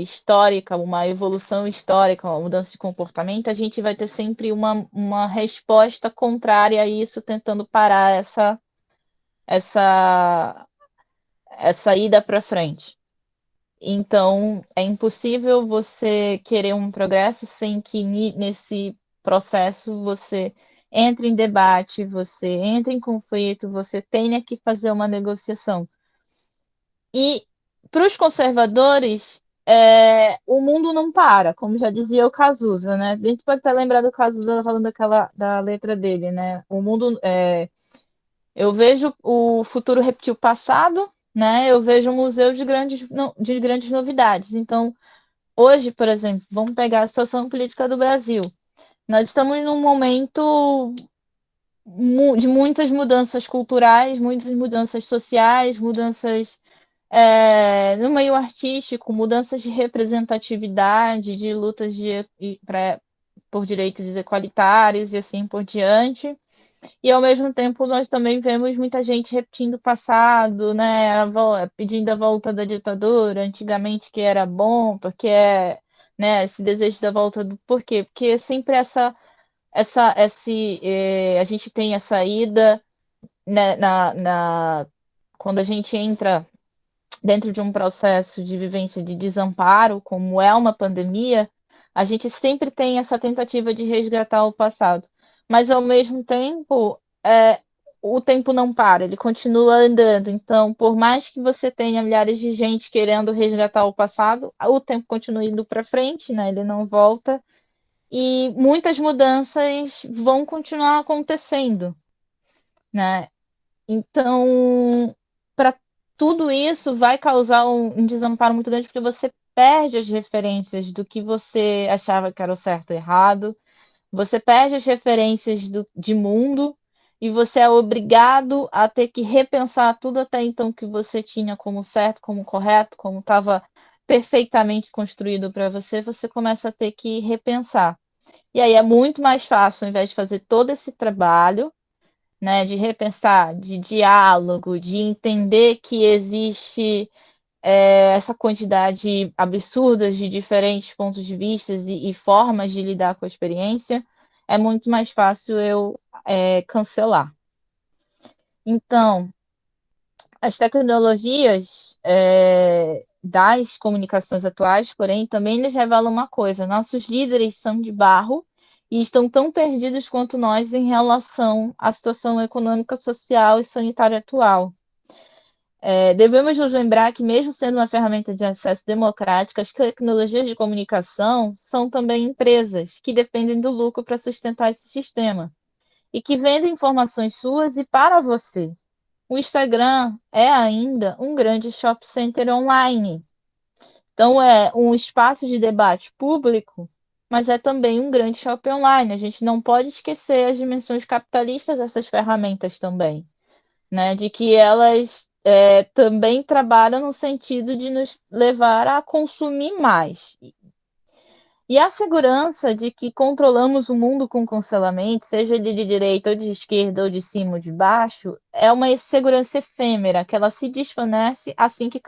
histórica, uma evolução histórica, uma mudança de comportamento, a gente vai ter sempre uma resposta contrária a isso, tentando parar essa, essa ida para frente. Então, é impossível você querer um progresso sem que nesse processo você entre em debate, você entre em conflito, você tenha que fazer uma negociação. E para os conservadores, o mundo não para, como já dizia o Cazuza, né? A gente pode até lembrar do Cazuza falando da letra dele, né? O mundo, eu vejo o futuro repetir o passado, né? Eu vejo um museu de grandes novidades. Então, hoje, por exemplo, vamos pegar a situação política do Brasil. Nós estamos num momento de muitas mudanças culturais, muitas mudanças sociais, mudanças no meio artístico, mudanças de representatividade, de lutas por direitos igualitários e assim por diante. E ao mesmo tempo nós também vemos muita gente repetindo o passado, né, pedindo a volta da ditadura, antigamente que era bom, porque né, esse desejo da volta do por quê? Porque sempre a gente tem essa ida, né, quando a gente entra dentro de um processo de vivência de desamparo, como é uma pandemia, a gente sempre tem essa tentativa de resgatar o passado. Mas, ao mesmo tempo, o tempo não para, ele continua andando. Então, por mais que você tenha milhares de gente querendo resgatar o passado, o tempo continua indo para frente, né? Ele não volta. E muitas mudanças vão continuar acontecendo, né? Então, para tudo isso vai causar um desamparo muito grande, porque você perde as referências do que você achava que era o certo e errado, você perde as referências de mundo e você é obrigado a ter que repensar tudo até então que você tinha como certo, como correto, como estava perfeitamente construído para você, você começa a ter que repensar. E aí é muito mais fácil, ao invés de fazer todo esse trabalho, né, de repensar, de diálogo, de entender que existe essa quantidade absurda de diferentes pontos de vista e formas de lidar com a experiência, é muito mais fácil eu cancelar. Então, as tecnologias das comunicações atuais, porém, também nos revelam uma coisa: nossos líderes são de barro e estão tão perdidos quanto nós em relação à situação econômica, social e sanitária atual. Devemos nos lembrar que, mesmo sendo uma ferramenta de acesso democrática, as tecnologias de comunicação são também empresas que dependem do lucro para sustentar esse sistema e que vendem informações suas e para você. O Instagram é ainda um grande shopping center online. Então, é um espaço de debate público, mas é também um grande shopping online. A gente não pode esquecer as dimensões capitalistas dessas ferramentas também, né? De que elas também trabalham no sentido de nos levar a consumir mais. E a segurança de que controlamos o mundo com cancelamento, seja ele de direita ou de esquerda ou de cima ou de baixo, é uma segurança efêmera, que ela se desvanece assim que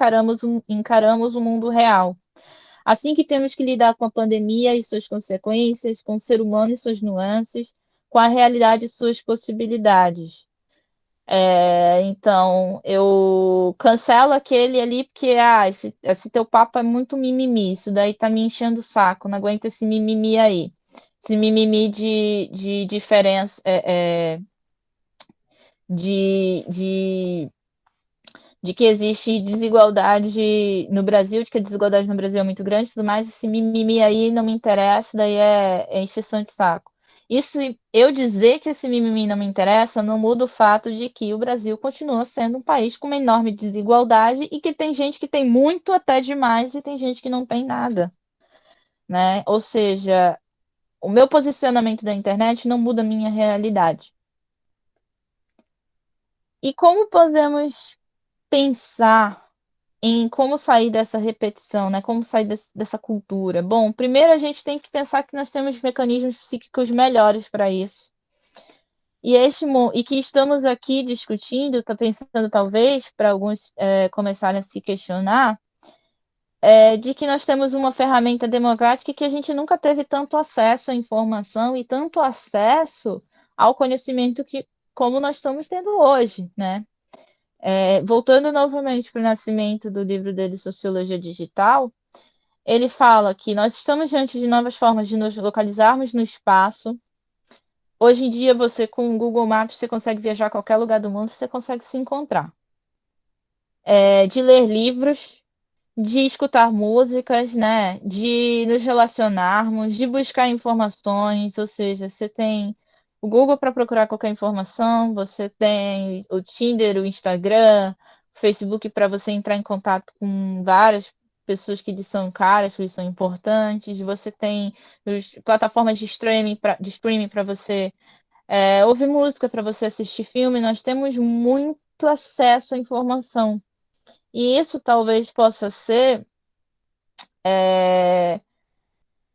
encaramos o mundo real. Assim que temos que lidar com a pandemia e suas consequências, com o ser humano e suas nuances, com a realidade e suas possibilidades. Então, eu cancelo aquele ali porque, esse teu papo é muito mimimi, isso daí tá me enchendo o saco, não aguento esse mimimi aí. Esse mimimi de diferença, de de que existe desigualdade no Brasil, de que a desigualdade no Brasil é muito grande e tudo mais, esse mimimi aí não me interessa, daí é encheção de saco. Isso, eu dizer que esse mimimi não me interessa, não muda o fato de que o Brasil continua sendo um país com uma enorme desigualdade e que tem gente que tem muito até demais e tem gente que não tem nada, né? Ou seja, o meu posicionamento da internet não muda a minha realidade. E como podemos pensar em como sair dessa repetição, né? Como sair dessa cultura? Bom, primeiro a gente tem que pensar que nós temos mecanismos psíquicos melhores para isso. E que estamos aqui discutindo, está pensando talvez, para alguns começarem a se questionar, de que nós temos uma ferramenta democrática que a gente nunca teve tanto acesso à informação e tanto acesso ao conhecimento como nós estamos tendo hoje, né? Voltando novamente para o nascimento do livro dele, Sociologia Digital, ele fala que nós estamos diante de novas formas de nos localizarmos no espaço. Hoje em dia, você com o Google Maps, você consegue viajar a qualquer lugar do mundo, você consegue se encontrar. De ler livros, de escutar músicas, né? De nos relacionarmos, de buscar informações, ou seja, você tem o Google para procurar qualquer informação, você tem o Tinder, o Instagram, o Facebook para você entrar em contato com várias pessoas que lhe são caras, que lhe são importantes, você tem plataformas de streaming para você ouvir música, para você assistir filme, nós temos muito acesso à informação. E isso talvez possa ser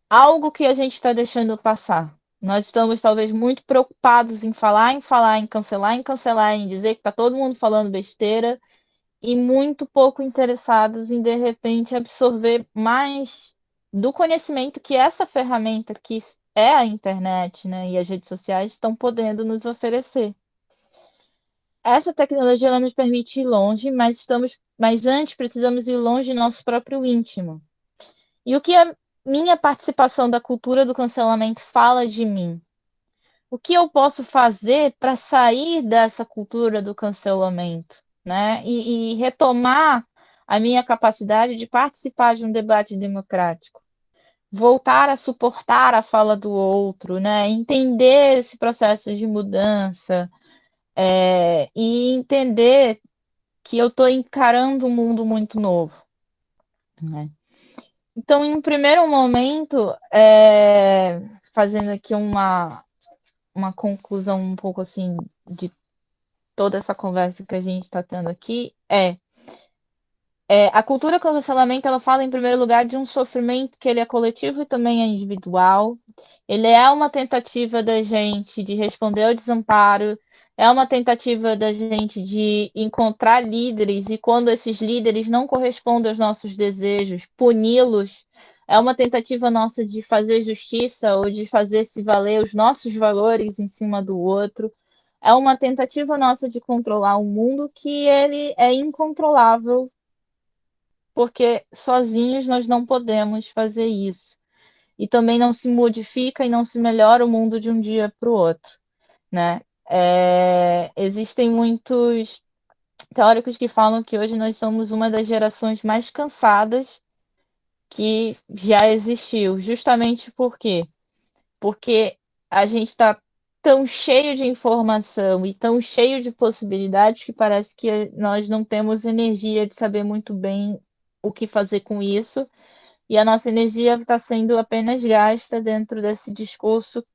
algo que a gente está deixando passar. Nós estamos talvez muito preocupados em falar, em cancelar, em dizer que está todo mundo falando besteira e muito pouco interessados em de repente absorver mais do conhecimento que essa ferramenta que é a internet, né, e as redes sociais estão podendo nos oferecer. Essa tecnologia ela nos permite ir longe, mas antes precisamos ir longe do nosso próprio íntimo. E o que a minha participação da cultura do cancelamento fala de mim? O que eu posso fazer para sair dessa cultura do cancelamento, né? E retomar a minha capacidade de participar de um debate democrático, voltar a suportar a fala do outro, né? Entender esse processo de mudança, e entender que eu estou encarando um mundo muito novo, né? Então, em um primeiro momento, fazendo aqui uma conclusão um pouco assim de toda essa conversa que a gente está tendo aqui, a cultura do cancelamento, ela fala em primeiro lugar de um sofrimento que ele é coletivo e também é individual. Ele é uma tentativa da gente de responder ao desamparo, é uma tentativa da gente de encontrar líderes e quando esses líderes não correspondem aos nossos desejos, puni-los. É uma tentativa nossa de fazer justiça ou de fazer se valer os nossos valores em cima do outro. É uma tentativa nossa de controlar um mundo que ele é incontrolável porque sozinhos nós não podemos fazer isso. E também não se modifica e não se melhora o mundo de um dia para o outro, né? Existem muitos teóricos que falam que hoje nós somos uma das gerações mais cansadas que já existiu, justamente por quê? Porque a gente está tão cheio de informação e tão cheio de possibilidades que parece que nós não temos energia de saber muito bem o que fazer com isso, e a nossa energia está sendo apenas gasta dentro desse discurso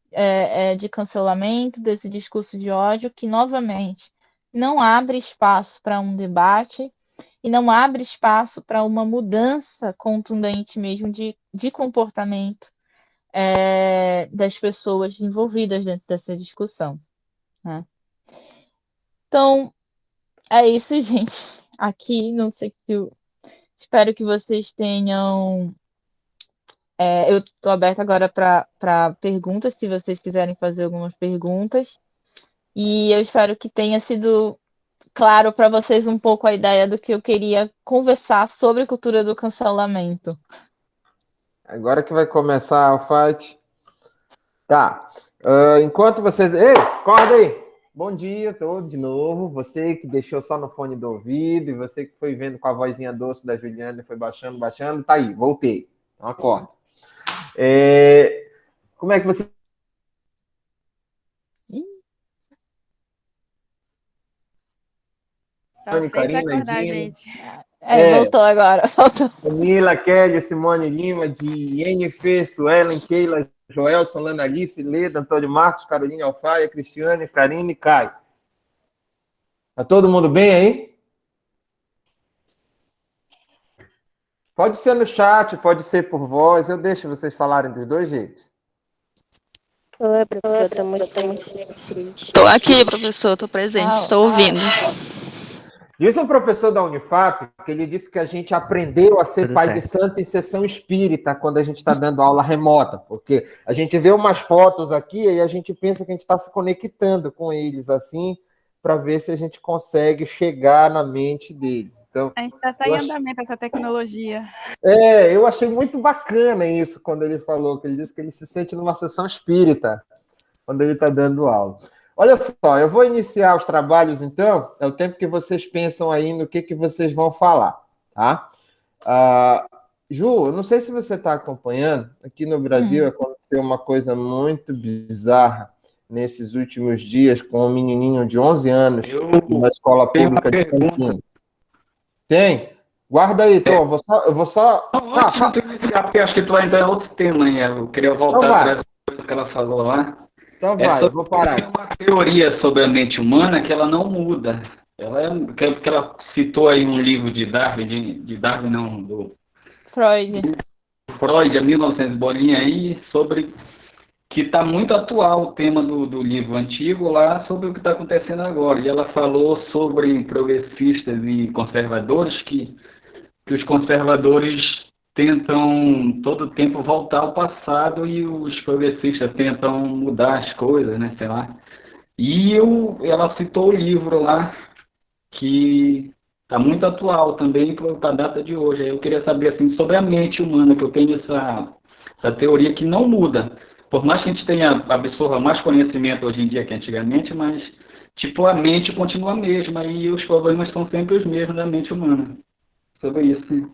de cancelamento, desse discurso de ódio, que novamente não abre espaço para um debate e não abre espaço para uma mudança contundente mesmo de comportamento das pessoas envolvidas dentro dessa discussão, né? Então, é isso, gente. Aqui, não sei se eu... Espero que vocês tenham Eu estou aberta agora para perguntas, se vocês quiserem fazer algumas perguntas. E eu espero que tenha sido claro para vocês um pouco a ideia do que eu queria conversar sobre a cultura do cancelamento. Agora que vai começar o fight. Tá. Enquanto vocês. Ei, acorda aí! Bom dia a todos de novo. Você que deixou só no fone do ouvido e você que foi vendo com a vozinha doce da Juliana e foi baixando, tá aí, voltei. Então acorda. Como é que você. Só fez Karina, acordar, Dina. gente. Voltou agora. Voltou. Camila, Kelly, Simone Lima, de Yennefer, Suelen, Keila, Joelson, Lana Alice, Leda, Antônio Marcos, Carolina Alfaia, Cristiane, Karine e Caio. Tá todo mundo bem aí? Pode ser no chat, pode ser por voz, eu deixo vocês falarem dos dois jeitos. Oi, professor, tô muito triste. Estou aqui, professor, estou presente, estou ouvindo. Diz um professor da Unifap que ele disse que a gente aprendeu a ser pai de santo em sessão espírita quando a gente está dando aula remota, porque a gente vê umas fotos aqui e a gente pensa que a gente está se conectando com eles assim, para ver se a gente consegue chegar na mente deles. Então, a gente está em andamento essa tecnologia. Eu achei muito bacana isso quando ele falou, que ele disse que ele se sente numa sessão espírita quando ele está dando aula. Olha só, eu vou iniciar os trabalhos, então, é o tempo que vocês pensam aí no que vocês vão falar, tá? Ju, eu não sei se você está acompanhando, aqui no Brasil aconteceu uma coisa muito bizarra nesses últimos dias com um menininho de 11 anos na escola pública de Campinas. Tem? Guarda aí, Tom, eu vou só... Antes de tu iniciar, porque acho que tu vai entrar em outro tema, hein? Eu queria voltar para as coisas que ela falou lá. Então vai, eu vou parar. Tem uma teoria sobre a mente humana que ela não muda. Que ela citou aí um livro de Darwin, do Freud, há 1900 bolinha aí, sobre que está muito atual o tema do livro antigo lá, sobre o que está acontecendo agora. E ela falou sobre progressistas e conservadores, que os conservadores tentam todo o tempo voltar ao passado e os progressistas tentam mudar as coisas, né, sei lá. E ela citou o livro lá, que está muito atual também para a data de hoje. Aí eu queria saber assim, sobre a mente humana, que eu tenho essa teoria que não muda. Por mais que a gente absorva mais conhecimento hoje em dia que antigamente, mas tipo, a mente continua a mesma e os problemas são sempre os mesmos da mente humana. Sobre isso, sim.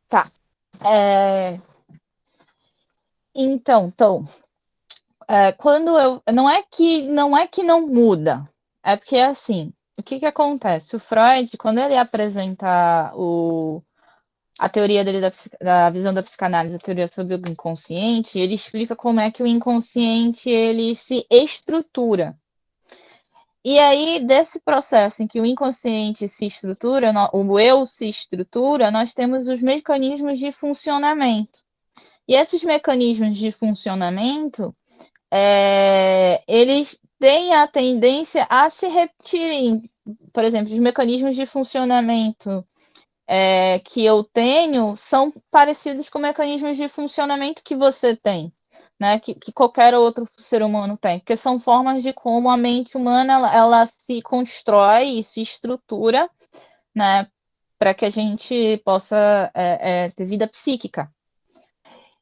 Tá. Então, Tom, quando não é que não muda, é porque assim, o que acontece? O Freud, quando ele apresenta a teoria dele da visão da psicanálise, a teoria sobre o inconsciente, ele explica como é que o inconsciente ele se estrutura. E aí, desse processo em que o inconsciente se estrutura, o eu se estrutura, nós temos os mecanismos de funcionamento. E esses mecanismos de funcionamento, eles têm a tendência a se repetirem. Por exemplo, os mecanismos de funcionamento que eu tenho são parecidos com mecanismos de funcionamento que você tem, né? Que qualquer outro ser humano tem, porque são formas de como a mente humana ela se constrói e se estrutura, né? Para que a gente possa ter vida psíquica.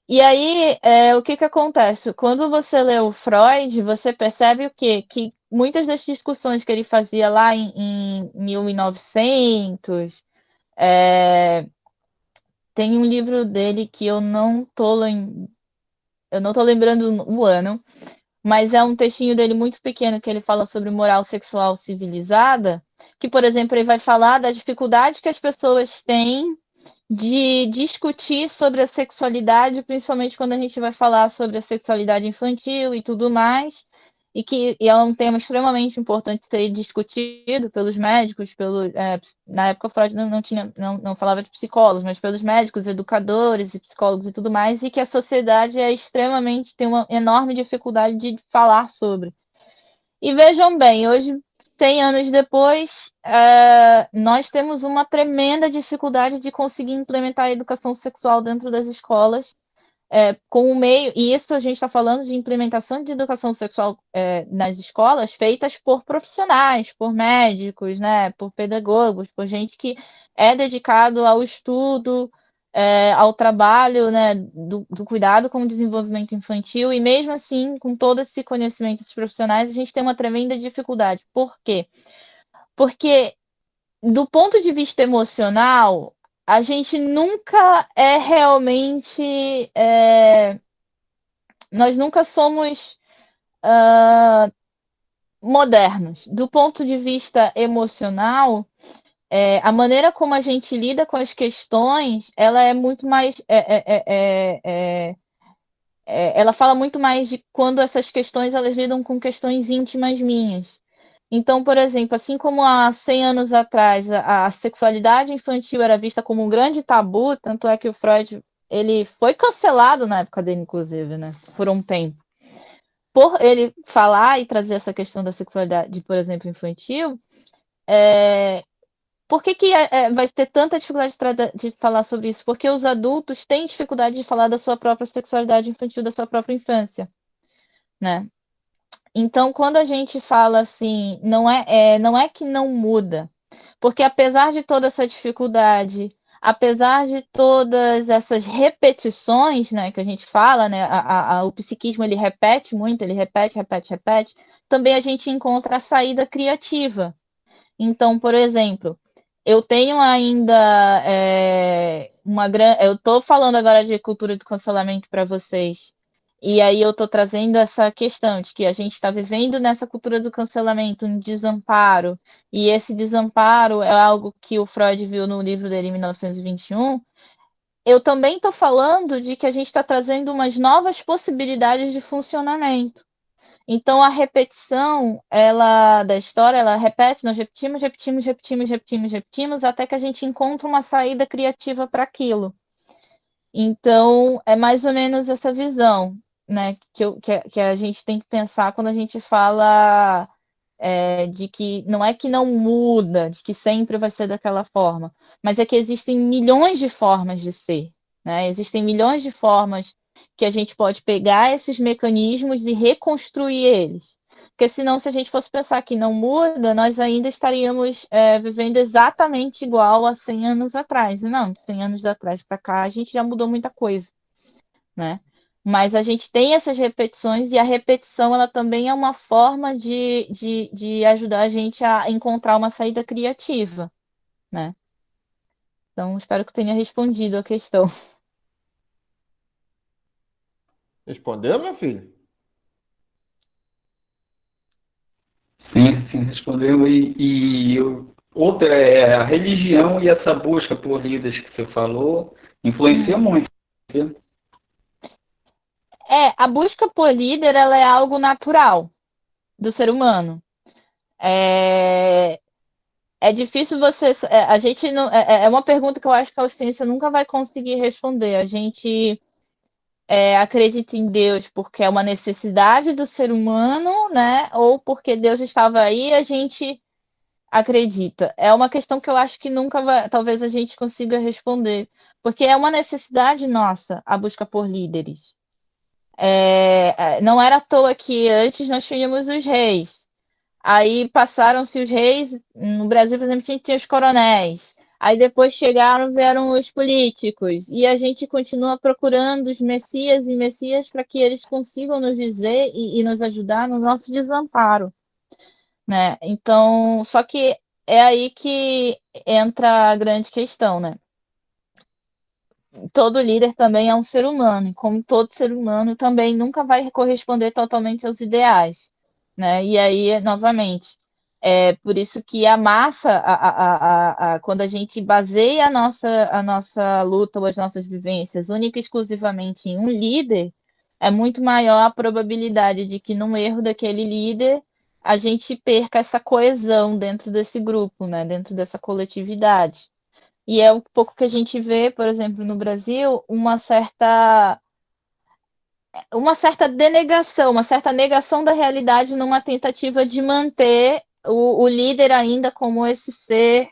E aí, o que acontece? Quando você lê o Freud, você percebe o quê? Que muitas das discussões que ele fazia lá em 1900... tem um livro dele que eu não tô lembrando o ano, mas é um textinho dele muito pequeno que ele fala sobre moral sexual civilizada, que, por exemplo, ele vai falar da dificuldade que as pessoas têm de discutir sobre a sexualidade, principalmente quando a gente vai falar sobre a sexualidade infantil e tudo mais, e é um tema extremamente importante ser discutido pelos médicos, na época o Freud não falava de psicólogos, mas pelos médicos, educadores e psicólogos e tudo mais, e que a sociedade tem uma enorme dificuldade de falar sobre. E vejam bem, hoje 100 anos depois, nós temos uma tremenda dificuldade de conseguir implementar a educação sexual dentro das escolas, com o meio, e isso a gente está falando de implementação de educação sexual nas escolas feitas por profissionais, por médicos, né, por pedagogos, por gente que é dedicado ao estudo, ao trabalho, né, do cuidado com o desenvolvimento infantil, e mesmo assim, com todo esse conhecimento dos profissionais, a gente tem uma tremenda dificuldade. Por quê? Porque, do ponto de vista emocional, a gente nunca é realmente. Nós nunca somos modernos. Do ponto de vista emocional, a maneira como a gente lida com as questões, ela é muito mais. Ela fala muito mais de quando essas questões elas lidam com questões íntimas minhas. Então, por exemplo, assim como há 100 anos atrás a sexualidade infantil era vista como um grande tabu, tanto é que o Freud ele foi cancelado na época dele, inclusive, né, por um tempo. Por ele falar e trazer essa questão da sexualidade, por exemplo, infantil, por que vai ter tanta dificuldade de falar sobre isso? Porque os adultos têm dificuldade de falar da sua própria sexualidade infantil, da sua própria infância, né? Então, quando a gente fala assim, não é que não muda, porque apesar de toda essa dificuldade, apesar de todas essas repetições, né, que a gente fala, né, o psiquismo ele repete muito, ele repete, também a gente encontra a saída criativa. Então, por exemplo, eu tenho ainda eu estou falando agora de cultura do cancelamento para vocês. E aí eu estou trazendo essa questão de que a gente está vivendo nessa cultura do cancelamento, um desamparo, e esse desamparo é algo que o Freud viu no livro dele em 1921. Eu também estou falando de que a gente está trazendo umas novas possibilidades de funcionamento. Então a repetição da história, ela repete, nós repetimos, até que a gente encontra uma saída criativa para aquilo. Então é mais ou menos essa visão, né, que a gente tem que pensar quando a gente fala de que não é que não muda, de que sempre vai ser daquela forma, mas é que existem milhões de formas de ser, né? Existem milhões de formas que a gente pode pegar esses mecanismos e reconstruir eles. Porque senão, se a gente fosse pensar que não muda, nós ainda estaríamos vivendo exatamente igual a 100 anos atrás. E não, de 100 anos atrás para cá, a gente já mudou muita coisa, né? Mas a gente tem essas repetições e a repetição ela também é uma forma de ajudar a gente a encontrar uma saída criativa, né? Então, espero que eu tenha respondido a questão. Respondeu, meu filho? Sim, respondeu. Outra é a religião e essa busca por líderes que você falou influencia muito. Viu? A busca por líder ela é algo natural do ser humano. É difícil você. A gente não. É uma pergunta que eu acho que a ciência nunca vai conseguir responder. A gente acredita em Deus porque é uma necessidade do ser humano, né? Ou porque Deus estava aí e a gente acredita. É uma questão que eu acho que nunca vai, talvez a gente consiga responder, porque é uma necessidade nossa a busca por líderes. Não era à toa que antes nós tínhamos os reis. Aí passaram-se os reis, no Brasil, por exemplo, tinha os coronéis. Aí depois vieram os políticos. E a gente continua procurando os messias e messias para que eles consigam nos dizer e nos ajudar no nosso desamparo, né? Então, só que é aí que entra a grande questão, né? Todo líder também é um ser humano, e como todo ser humano também nunca vai corresponder totalmente aos ideais, né? E aí, novamente, por isso que a massa, quando a gente baseia a nossa luta ou as nossas vivências única e exclusivamente em um líder, é muito maior a probabilidade de que, num erro daquele líder, a gente perca essa coesão dentro desse grupo, né? Dentro dessa coletividade. E é um pouco que a gente vê, por exemplo, no Brasil, uma certa denegação, uma certa negação da realidade numa tentativa de manter o líder ainda como esse ser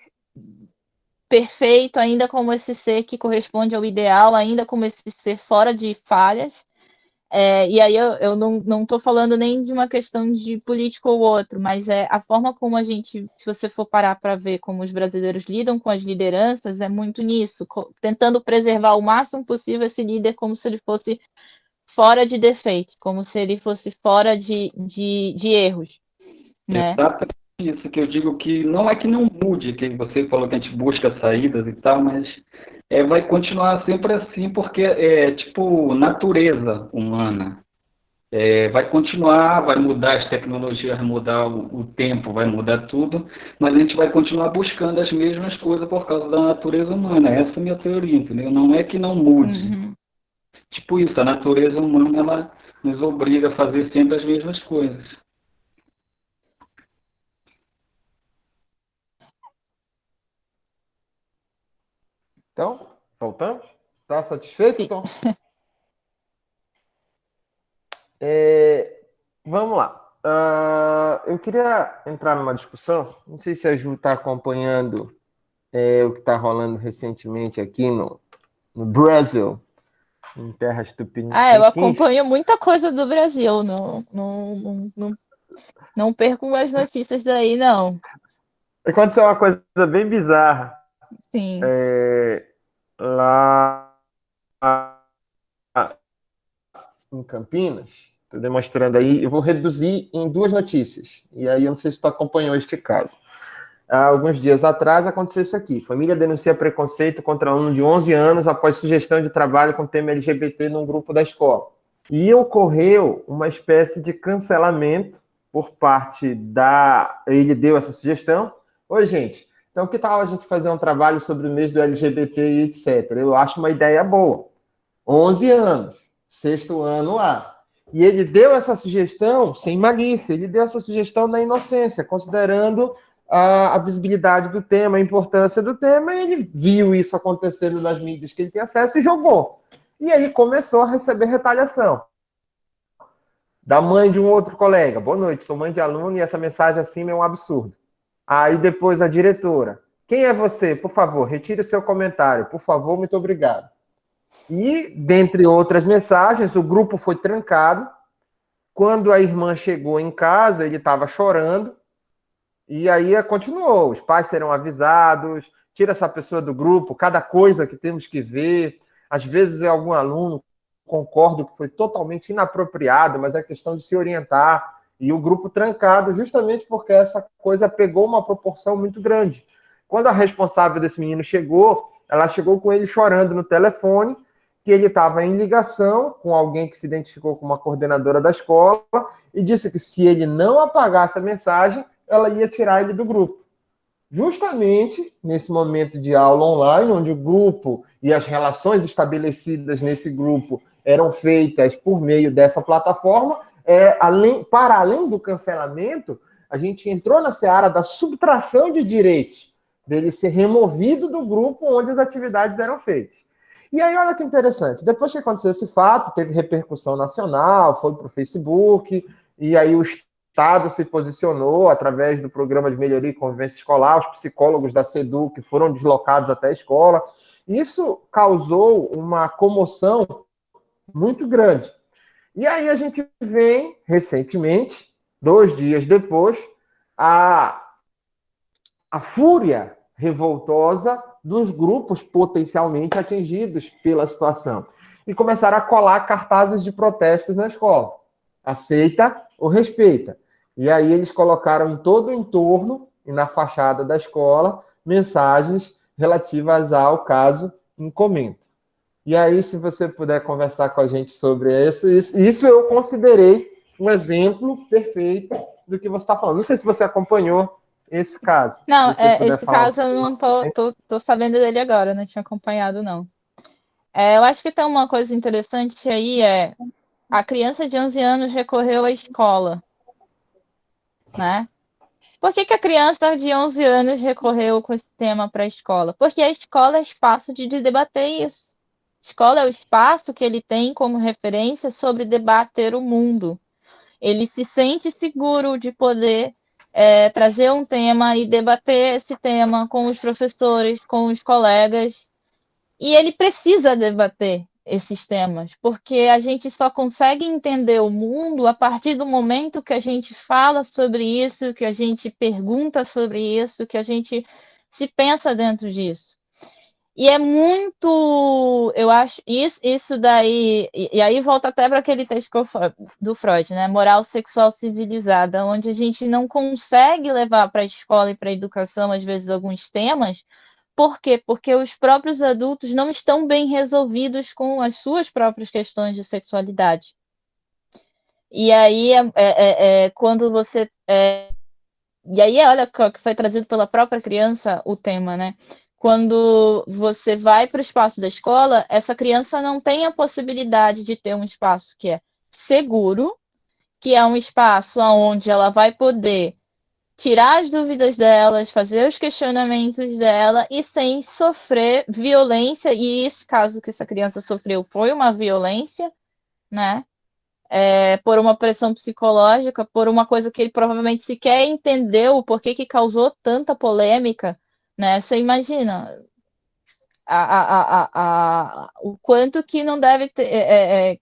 perfeito, ainda como esse ser que corresponde ao ideal, ainda como esse ser fora de falhas. E aí eu não estou falando nem de uma questão de político ou outro, mas é a forma como a gente, se você for parar para ver como os brasileiros lidam com as lideranças, é muito nisso, tentando preservar o máximo possível esse líder como se ele fosse fora de defeito, como se ele fosse fora de erros, né? Exatamente isso que eu digo, que não é que não mude, que você falou que a gente busca saídas e tal, mas vai continuar sempre assim, porque é tipo natureza humana. Vai continuar, vai mudar as tecnologias, vai mudar o tempo, vai mudar tudo, mas a gente vai continuar buscando as mesmas coisas por causa da natureza humana. Essa é a minha teoria, entendeu? Não é que não mude. Uhum. Tipo isso, a natureza humana, ela nos obriga a fazer sempre as mesmas coisas. Então, voltamos? Tá satisfeito, Sim. Tom? Vamos lá. Eu queria entrar numa discussão. Não sei se a Ju está acompanhando o que está rolando recentemente aqui no Brasil, em terras tupiniquins. Eu acompanho muita coisa do Brasil, não perco as notícias daí, não. Aconteceu uma coisa bem bizarra Sim. lá em Campinas. Estou demonstrando aí. Eu vou reduzir em 2 notícias. E aí eu não sei se tu acompanhou este caso. Há alguns dias atrás aconteceu isso aqui. Família denuncia preconceito contra aluno de 11 anos após sugestão de trabalho com tema LGBT num grupo da escola. E ocorreu uma espécie de cancelamento por parte da... Ele deu essa sugestão. Oi, gente, então que tal a gente fazer um trabalho sobre o mês do LGBT e etc? Eu acho uma ideia boa. 11 anos, 6º ano lá. E ele deu essa sugestão sem malícia, ele deu essa sugestão na inocência, considerando a visibilidade do tema, a importância do tema, e ele viu isso acontecendo nas mídias que ele tem acesso e jogou. E aí começou a receber retaliação da mãe de um outro colega. Boa noite, sou mãe de aluno e essa mensagem acima é um absurdo. Aí depois a diretora. Quem é você? Por favor, retire o seu comentário. Por favor, muito obrigado. E, dentre outras mensagens, o grupo foi trancado. Quando a irmã chegou em casa, ele estava chorando. E aí continuou. Os pais serão avisados. Tira essa pessoa do grupo. Cada coisa que temos que ver. Às vezes é algum aluno, concordo que foi totalmente inapropriado, mas é questão de se orientar. E o grupo trancado, justamente porque essa coisa pegou uma proporção muito grande. Quando a responsável desse menino chegou, ela chegou com ele chorando no telefone, que ele estava em ligação com alguém que se identificou como uma coordenadora da escola e disse que se ele não apagasse a mensagem, ela ia tirar ele do grupo. Justamente nesse momento de aula online, onde o grupo e as relações estabelecidas nesse grupo eram feitas por meio dessa plataforma, para além do cancelamento, a gente entrou na seara da subtração de direitos, dele ser removido do grupo onde as atividades eram feitas. E aí, olha que interessante, depois que aconteceu esse fato, teve repercussão nacional, foi para o Facebook, e aí o Estado se posicionou através do Programa de Melhoria e Convivência Escolar, os psicólogos da SEDU que foram deslocados até a escola. Isso causou uma comoção muito grande. E aí a gente vem, recentemente, 2 dias depois, a fúria revoltosa dos grupos potencialmente atingidos pela situação. E começaram a colar cartazes de protestos na escola. Aceita ou respeita. E aí eles colocaram em todo o entorno e na fachada da escola mensagens relativas ao caso em comento. E aí, se você puder conversar com a gente sobre isso eu considerei um exemplo perfeito do que você está falando. Não sei se você acompanhou esse caso. Não, esse caso eu não tô sabendo dele agora, não tinha acompanhado, não. Eu acho que tem uma coisa interessante aí, a criança de 11 anos recorreu à escola, né? Por que a criança de 11 anos recorreu com esse tema para a escola? Porque a escola é espaço de debater isso. A escola é o espaço que ele tem como referência sobre debater o mundo. Ele se sente seguro de poder trazer um tema e debater esse tema com os professores, com os colegas. E ele precisa debater esses temas, porque a gente só consegue entender o mundo a partir do momento que a gente fala sobre isso, que a gente pergunta sobre isso, que a gente se pensa dentro disso. E é muito, eu acho, isso daí, e aí volta até para aquele texto do Freud, né? Moral sexual civilizada, onde a gente não consegue levar para a escola e para a educação, às vezes, alguns temas. Por quê? Porque os próprios adultos não estão bem resolvidos com as suas próprias questões de sexualidade. E aí quando você. E aí, olha que foi trazido pela própria criança o tema, né? Quando você vai para o espaço da escola, essa criança não tem a possibilidade de ter um espaço que é seguro, que é um espaço onde ela vai poder tirar as dúvidas delas, fazer os questionamentos dela e sem sofrer violência. E esse caso que essa criança sofreu foi uma violência, né? Por uma pressão psicológica, por uma coisa que ele provavelmente sequer entendeu o porquê que causou tanta polêmica, né? Você imagina o quanto que não deve ter,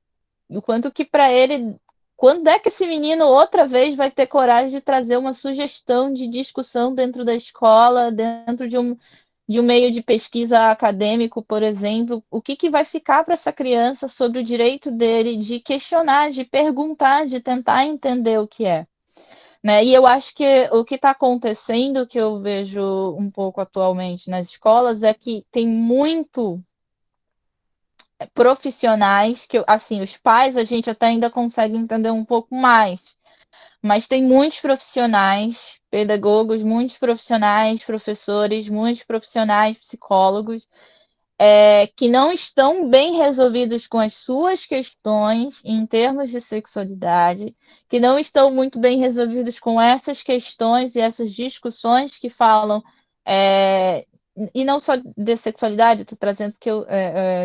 o quanto que para ele, quando é que esse menino outra vez vai ter coragem de trazer uma sugestão de discussão dentro da escola, dentro de um meio de pesquisa acadêmico, por exemplo, o que vai ficar para essa criança sobre o direito dele de questionar, de perguntar, de tentar entender o que é. Né? E eu acho que o que está acontecendo, que eu vejo um pouco atualmente nas escolas, é que tem muito profissionais que, assim, os pais a gente até ainda consegue entender um pouco mais, mas tem muitos profissionais, pedagogos, muitos profissionais, professores, muitos profissionais, psicólogos, que não estão bem resolvidos com as suas questões em termos de sexualidade, que não estão muito bem resolvidos com essas questões e essas discussões que falam, e não só de sexualidade, estou trazendo que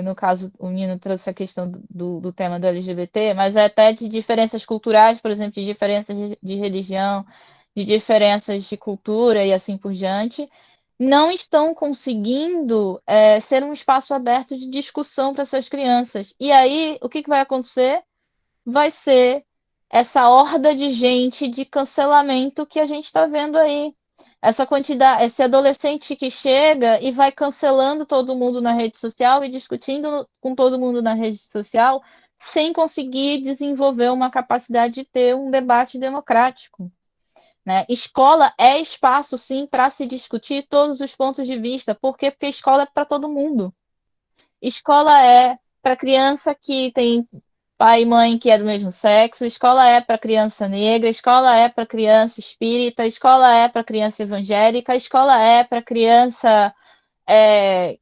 no caso o Nino trouxe a questão do tema do LGBT, mas até de diferenças culturais, por exemplo, de diferenças de religião, de diferenças de cultura e assim por diante, não estão conseguindo ser um espaço aberto de discussão para essas crianças. E aí, o que vai acontecer? Vai ser essa horda de gente de cancelamento que a gente está vendo aí. Essa quantidade, esse adolescente que chega e vai cancelando todo mundo na rede social e discutindo com todo mundo na rede social sem conseguir desenvolver uma capacidade de ter um debate democrático. Né? Escola é espaço, sim, para se discutir todos os pontos de vista. Por quê? Porque escola é para todo mundo. Escola é para criança que tem pai e mãe que é do mesmo sexo, escola é para criança negra, escola é para criança espírita, escola é para criança evangélica, escola é para criança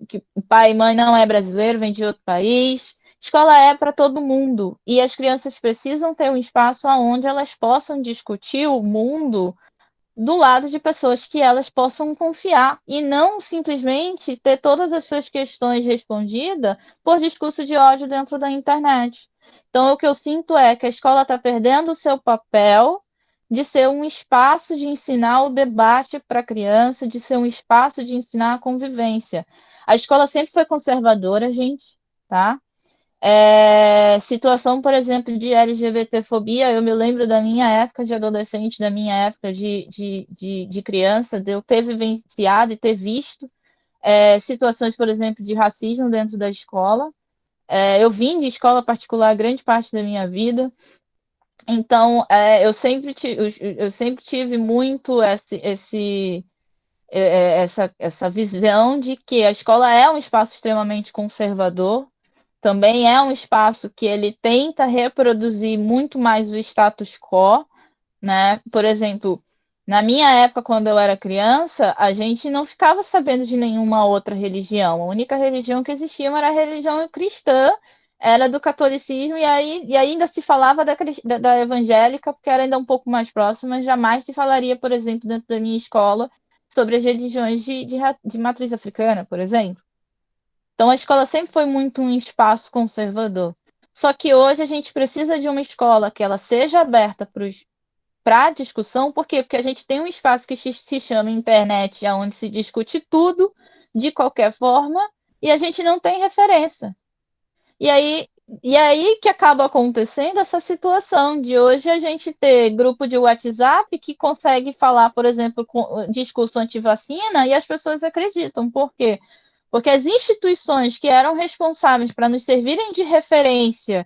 que o pai e mãe não é brasileiro, vem de outro país. Escola é para todo mundo e as crianças precisam ter um espaço onde elas possam discutir o mundo do lado de pessoas que elas possam confiar e não simplesmente ter todas as suas questões respondidas por discurso de ódio dentro da internet. Então, o que eu sinto é que a escola está perdendo o seu papel de ser um espaço de ensinar o debate para a criança, de ser um espaço de ensinar a convivência. A escola sempre foi conservadora, gente, tá? Situação, por exemplo, de LGBTfobia, eu me lembro da minha época de adolescente, da minha época de criança, de eu ter vivenciado e ter visto situações, por exemplo, de racismo dentro da escola. Eu vim de escola particular grande parte da minha vida, então eu sempre tive muito essa visão de que a escola é um espaço extremamente conservador, também é um espaço que ele tenta reproduzir muito mais o status quo, né? Por exemplo, na minha época, quando eu era criança, a gente não ficava sabendo de nenhuma outra religião. A única religião que existia era a religião cristã, era do catolicismo, e ainda se falava da evangélica, porque era ainda um pouco mais próxima, mas jamais se falaria, por exemplo, dentro da minha escola, sobre as religiões de matriz africana, por exemplo. Então, a escola sempre foi muito um espaço conservador. Só que hoje a gente precisa de uma escola que ela seja aberta para para discussão. Por quê? Porque a gente tem um espaço que se chama internet, onde se discute tudo, de qualquer forma, e a gente não tem referência. E aí que acaba acontecendo essa situação de hoje a gente ter grupo de WhatsApp que consegue falar, por exemplo, com discurso anti-vacina e as pessoas acreditam. Por quê? Porque as instituições que eram responsáveis para nos servirem de referência,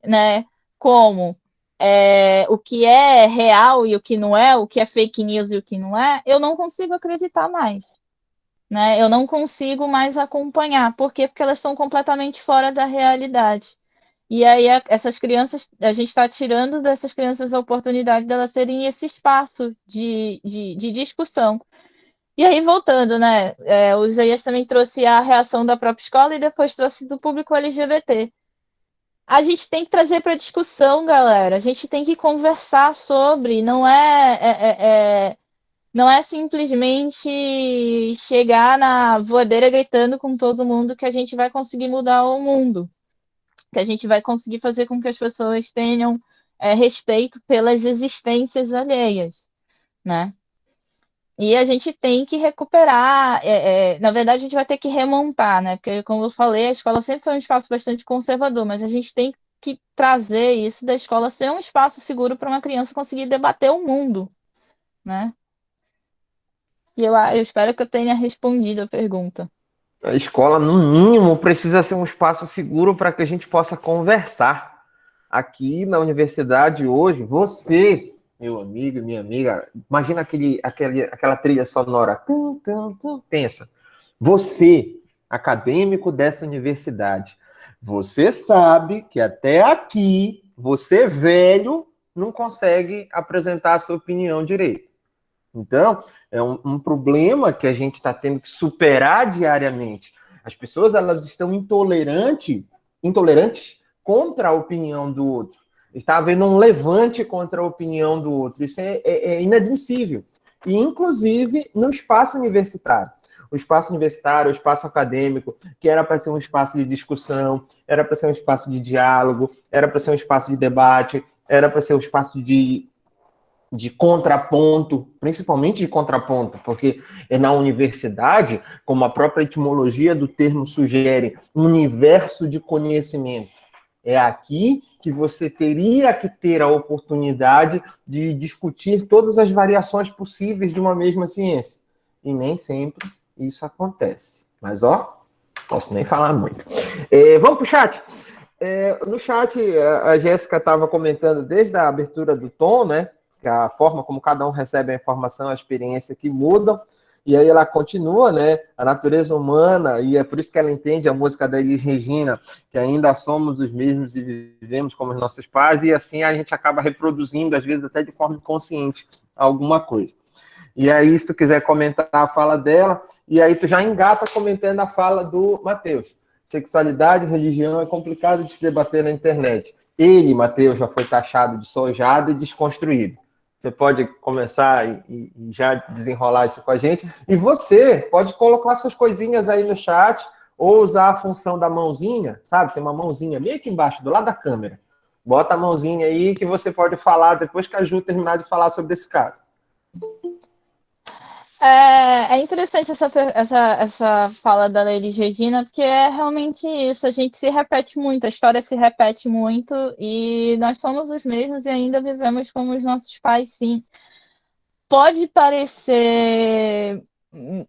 né, como o que é real e o que não é, o que é fake news e o que não é, eu não consigo acreditar mais. Né? Eu não consigo mais acompanhar. Por quê? Porque elas estão completamente fora da realidade. E aí essas crianças, a gente está tirando dessas crianças a oportunidade delas terem esse espaço de discussão. E aí, voltando, né? O Isaías também trouxe a reação da própria escola e depois trouxe do público LGBT. A gente tem que trazer para discussão, galera. A gente tem que conversar sobre, não é simplesmente chegar na voadeira gritando com todo mundo que a gente vai conseguir mudar o mundo, que a gente vai conseguir fazer com que as pessoas tenham respeito pelas existências alheias, né? E a gente tem que recuperar, na verdade a gente vai ter que remontar, né? Porque, como eu falei, a escola sempre foi um espaço bastante conservador, mas a gente tem que trazer isso da escola ser um espaço seguro para uma criança conseguir debater o mundo, né? E eu espero que eu tenha respondido a pergunta. A escola, no mínimo, precisa ser um espaço seguro para que a gente possa conversar. Aqui na universidade hoje, você, meu amigo, minha amiga, imagina aquela trilha sonora. Tum, tum, tum. Pensa, você, acadêmico dessa universidade, você sabe que até aqui, você velho, não consegue apresentar a sua opinião direito. Então, é um problema que a gente está tendo que superar diariamente. As pessoas, elas estão intolerantes contra a opinião do outro. Está havendo um levante contra a opinião do outro. Isso é inadmissível. E, inclusive, no espaço universitário. O espaço universitário, o espaço acadêmico, que era para ser um espaço de discussão, era para ser um espaço de diálogo, era para ser um espaço de debate, era para ser um espaço de contraponto, principalmente de contraponto, porque é na universidade, como a própria etimologia do termo sugere, um universo de conhecimento. É aqui que você teria que ter a oportunidade de discutir todas as variações possíveis de uma mesma ciência. E nem sempre isso acontece. Mas, posso nem falar muito. Vamos para o chat? No chat, a Jéssica estava comentando desde a abertura do tom, né? A forma como cada um recebe a informação, a experiência que mudam, e aí ela continua, né, a natureza humana, e é por isso que ela entende a música da Elis Regina, que ainda somos os mesmos e vivemos como os nossos pais, e assim a gente acaba reproduzindo, às vezes até de forma inconsciente, alguma coisa. E aí, se tu quiser comentar a fala dela, e aí tu já engata comentando a fala do Matheus. Sexualidade, religião é complicado de se debater na internet. Ele, Matheus, já foi taxado de sojado e desconstruído. Você pode começar e já desenrolar isso com a gente. E você pode colocar suas coisinhas aí no chat ou usar a função da mãozinha, sabe? Tem uma mãozinha bem aqui embaixo, do lado da câmera. Bota a mãozinha aí que você pode falar depois que a Ju terminar de falar sobre esse caso. É interessante essa fala da Elis Regina, porque é realmente isso, a gente se repete muito, a história se repete muito, e nós somos os mesmos e ainda vivemos como os nossos pais, sim. Pode parecer...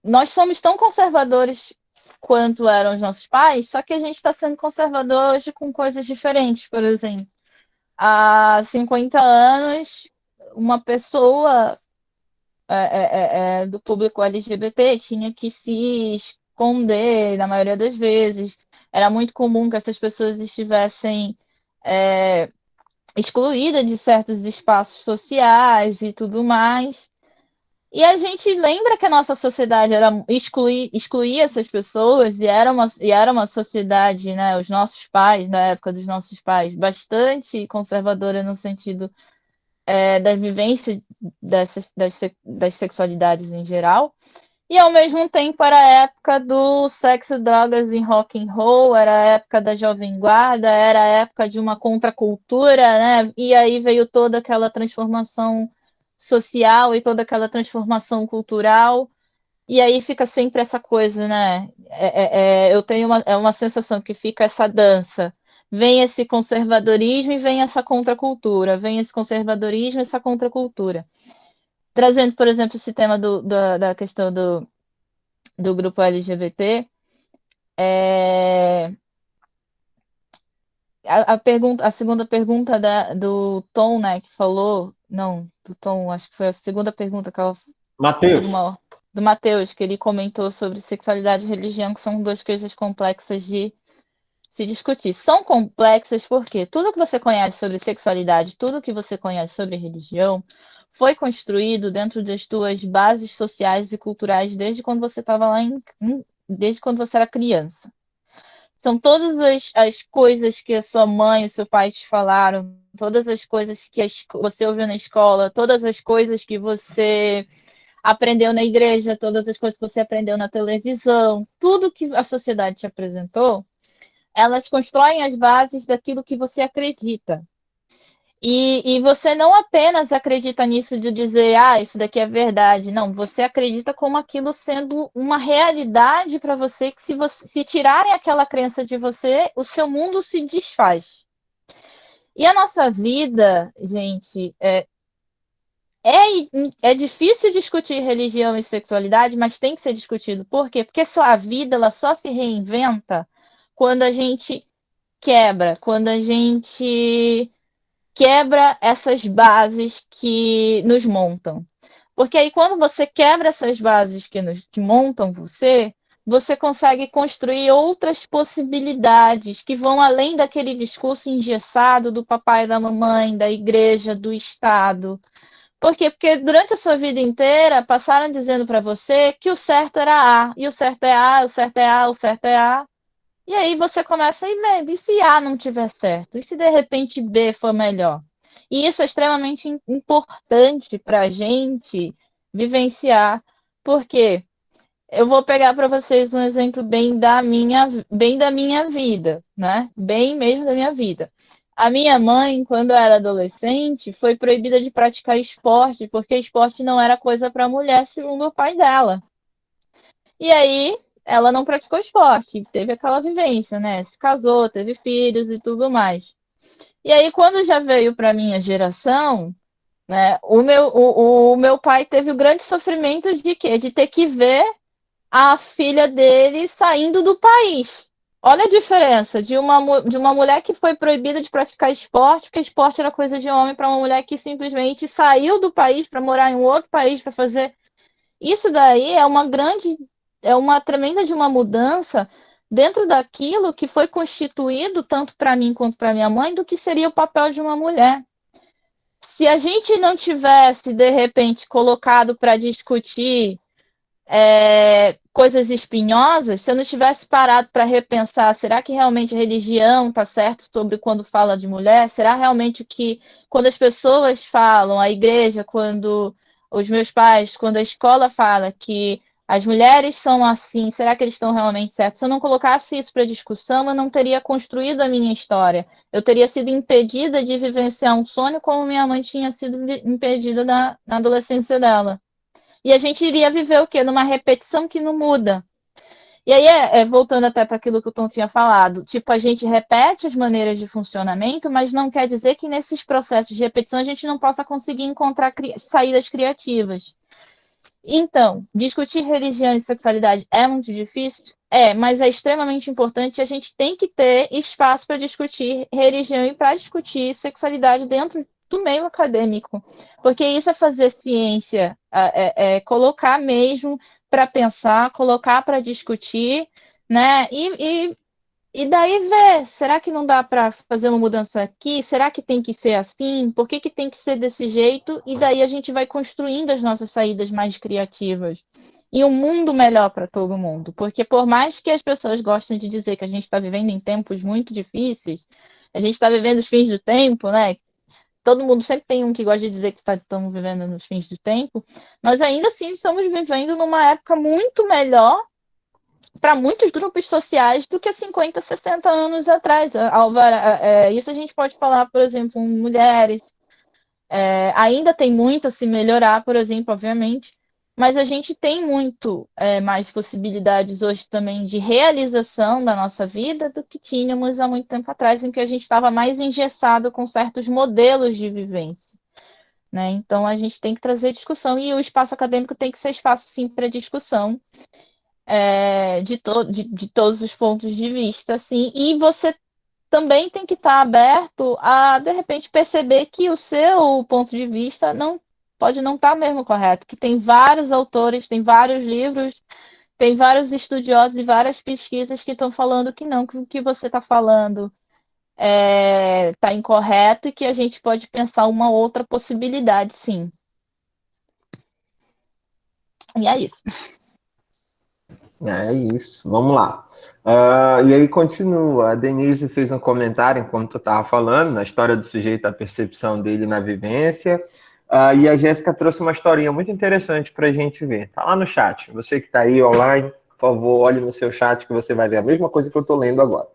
Nós somos tão conservadores quanto eram os nossos pais, só que a gente está sendo conservador hoje com coisas diferentes, por exemplo. Há 50 anos, uma pessoa... do público LGBT tinha que se esconder na maioria das vezes. Era muito comum que essas pessoas estivessem excluídas de certos espaços sociais e tudo mais. E a gente lembra que a nossa sociedade excluía essas pessoas e era uma sociedade, né, os nossos pais, na época dos nossos pais, bastante conservadora no sentido da vivência das sexualidades em geral, e ao mesmo tempo era a época do sexo, drogas e rock and roll, era a época da Jovem Guarda, era a época de uma contracultura, né? E aí veio toda aquela transformação social e toda aquela transformação cultural. E aí fica sempre essa coisa, né? Eu tenho uma sensação que fica essa dança. Vem esse conservadorismo e vem essa contracultura. Vem esse conservadorismo e essa contracultura. Trazendo, por exemplo, esse tema da questão do grupo LGBT, a segunda pergunta do Tom, né, que falou, não, do Tom, acho que foi a segunda pergunta que ela Matheus. do Matheus, que ele comentou sobre sexualidade e religião, que são duas coisas complexas de se discutir. São complexas porque tudo que você conhece sobre sexualidade, tudo que você conhece sobre religião, foi construído dentro das tuas bases sociais e culturais desde quando você estava lá desde quando você era criança. São todas as coisas que a sua mãe e o seu pai te falaram, todas as coisas que você ouviu na escola, todas as coisas que você aprendeu na igreja, todas as coisas que você aprendeu na televisão, tudo que a sociedade te apresentou, elas constroem as bases daquilo que você acredita. E você não apenas acredita nisso de dizer, isso daqui é verdade. Não, você acredita como aquilo sendo uma realidade para você, que se tirarem aquela crença de você, o seu mundo se desfaz. E a nossa vida, gente, é difícil discutir religião e sexualidade, mas tem que ser discutido. Por quê? Porque a vida ela só se reinventa quando a gente quando a gente quebra essas bases que nos montam. Porque aí, quando você quebra essas bases que montam você, você consegue construir outras possibilidades que vão além daquele discurso engessado do papai e da mamãe, da igreja, do Estado. Por quê? Porque durante a sua vida inteira passaram dizendo para você que o certo era A, e o certo é A, o certo é A, o certo é A. E aí você começa a ir mesmo, e se A não tiver certo? E se de repente B for melhor? E isso é extremamente importante para a gente vivenciar, porque eu vou pegar para vocês um exemplo bem da minha vida, né? Bem mesmo da minha vida. A minha mãe, quando eu era adolescente, foi proibida de praticar esporte, porque esporte não era coisa para mulher, segundo o pai dela. E aí ela não praticou esporte, teve aquela vivência, né? Se casou, teve filhos e tudo mais. E aí, quando já veio para minha geração, né, o meu pai teve o grande sofrimento de quê? De ter que ver a filha dele saindo do país. Olha a diferença de uma mulher que foi proibida de praticar esporte, porque esporte era coisa de homem, para uma mulher que simplesmente saiu do país para morar em um outro país para fazer. Isso daí é uma tremenda de uma mudança dentro daquilo que foi constituído, tanto para mim quanto para minha mãe, do que seria o papel de uma mulher. Se a gente não tivesse, de repente, colocado para discutir coisas espinhosas, se eu não tivesse parado para repensar, será que realmente a religião está certo sobre quando fala de mulher? Será realmente que quando as pessoas falam, a igreja, quando os meus pais, quando a escola fala que as mulheres são assim, será que eles estão realmente certos? Se eu não colocasse isso para discussão, eu não teria construído a minha história. Eu teria sido impedida de vivenciar um sonho como minha mãe tinha sido impedida na adolescência dela. E a gente iria viver o quê? Numa repetição que não muda. E aí, voltando até para aquilo que o Tom tinha falado, tipo, a gente repete as maneiras de funcionamento, mas não quer dizer que nesses processos de repetição a gente não possa conseguir encontrar saídas criativas. Então, discutir religião e sexualidade é muito difícil? Mas é extremamente importante e a gente tem que ter espaço para discutir religião e para discutir sexualidade dentro do meio acadêmico, porque isso é fazer ciência, colocar mesmo para pensar, colocar para discutir, né? E daí ver, será que não dá para fazer uma mudança aqui? Será que tem que ser assim? Por que tem que ser desse jeito? E daí a gente vai construindo as nossas saídas mais criativas. E um mundo melhor para todo mundo. Porque por mais que as pessoas gostem de dizer que a gente está vivendo em tempos muito difíceis, a gente está vivendo os fins do tempo, né? Todo mundo sempre tem um que gosta de dizer que estamos vivendo nos fins do tempo, nós ainda assim estamos vivendo numa época muito melhor para muitos grupos sociais do que 50, 60 anos atrás. Álvaro, isso a gente pode falar, por exemplo, mulheres, Ainda tem muito a se melhorar, por exemplo, obviamente, mas a gente tem muito mais possibilidades hoje também de realização da nossa vida do que tínhamos há muito tempo atrás, em que a gente estava mais engessado com certos modelos de vivência, né? Então a gente tem que trazer discussão e o espaço acadêmico tem que ser espaço sim para discussão de todos os pontos de vista, assim, e você também tem que estar aberto a, de repente, perceber que o seu ponto de vista não pode não estar mesmo correto, que tem vários autores, tem vários livros, tem vários estudiosos e várias pesquisas que estão falando que não, que o que você está falando está incorreto e que a gente pode pensar uma outra possibilidade, sim. E é isso. É isso, vamos lá. E aí continua, a Denise fez um comentário enquanto tu estava falando, na história do sujeito, a percepção dele na vivência, e a Jéssica trouxe uma historinha muito interessante para a gente ver. Tá lá no chat, você que está aí online, por favor, olhe no seu chat que você vai ver a mesma coisa que eu estou lendo agora.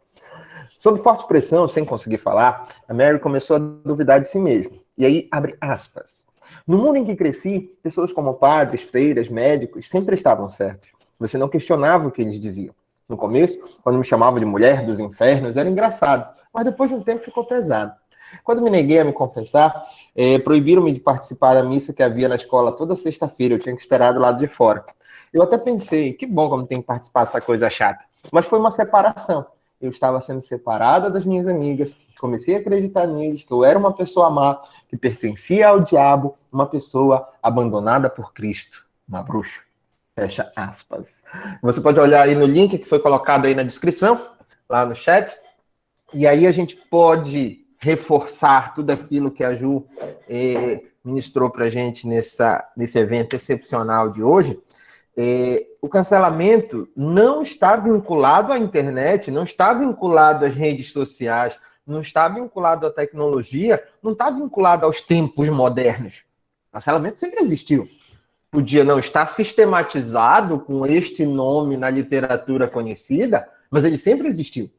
Sob forte pressão, sem conseguir falar, a Mary começou a duvidar de si mesma. E aí, abre aspas. No mundo em que cresci, pessoas como padres, freiras, médicos, sempre estavam certos. Você não questionava o que eles diziam. No começo, quando me chamavam de mulher dos infernos, era engraçado, mas depois de um tempo ficou pesado. Quando me neguei a me confessar, proibiram-me de participar da missa que havia na escola toda sexta-feira, eu tinha que esperar do lado de fora. Eu até pensei, que bom que eu não tenho que participar dessa coisa chata, mas foi uma separação. Eu estava sendo separada das minhas amigas, comecei a acreditar neles, que eu era uma pessoa má, que pertencia ao diabo, uma pessoa abandonada por Cristo, uma bruxa. Fecha aspas. Você pode olhar aí no link que foi colocado aí na descrição, lá no chat, e aí a gente pode reforçar tudo aquilo que a Ju ministrou para a gente nesse evento excepcional de hoje. O cancelamento não está vinculado à internet, não está vinculado às redes sociais, não está vinculado à tecnologia, não está vinculado aos tempos modernos. O cancelamento sempre existiu. Podia não estar sistematizado com este nome na literatura conhecida, mas ele sempre existiu.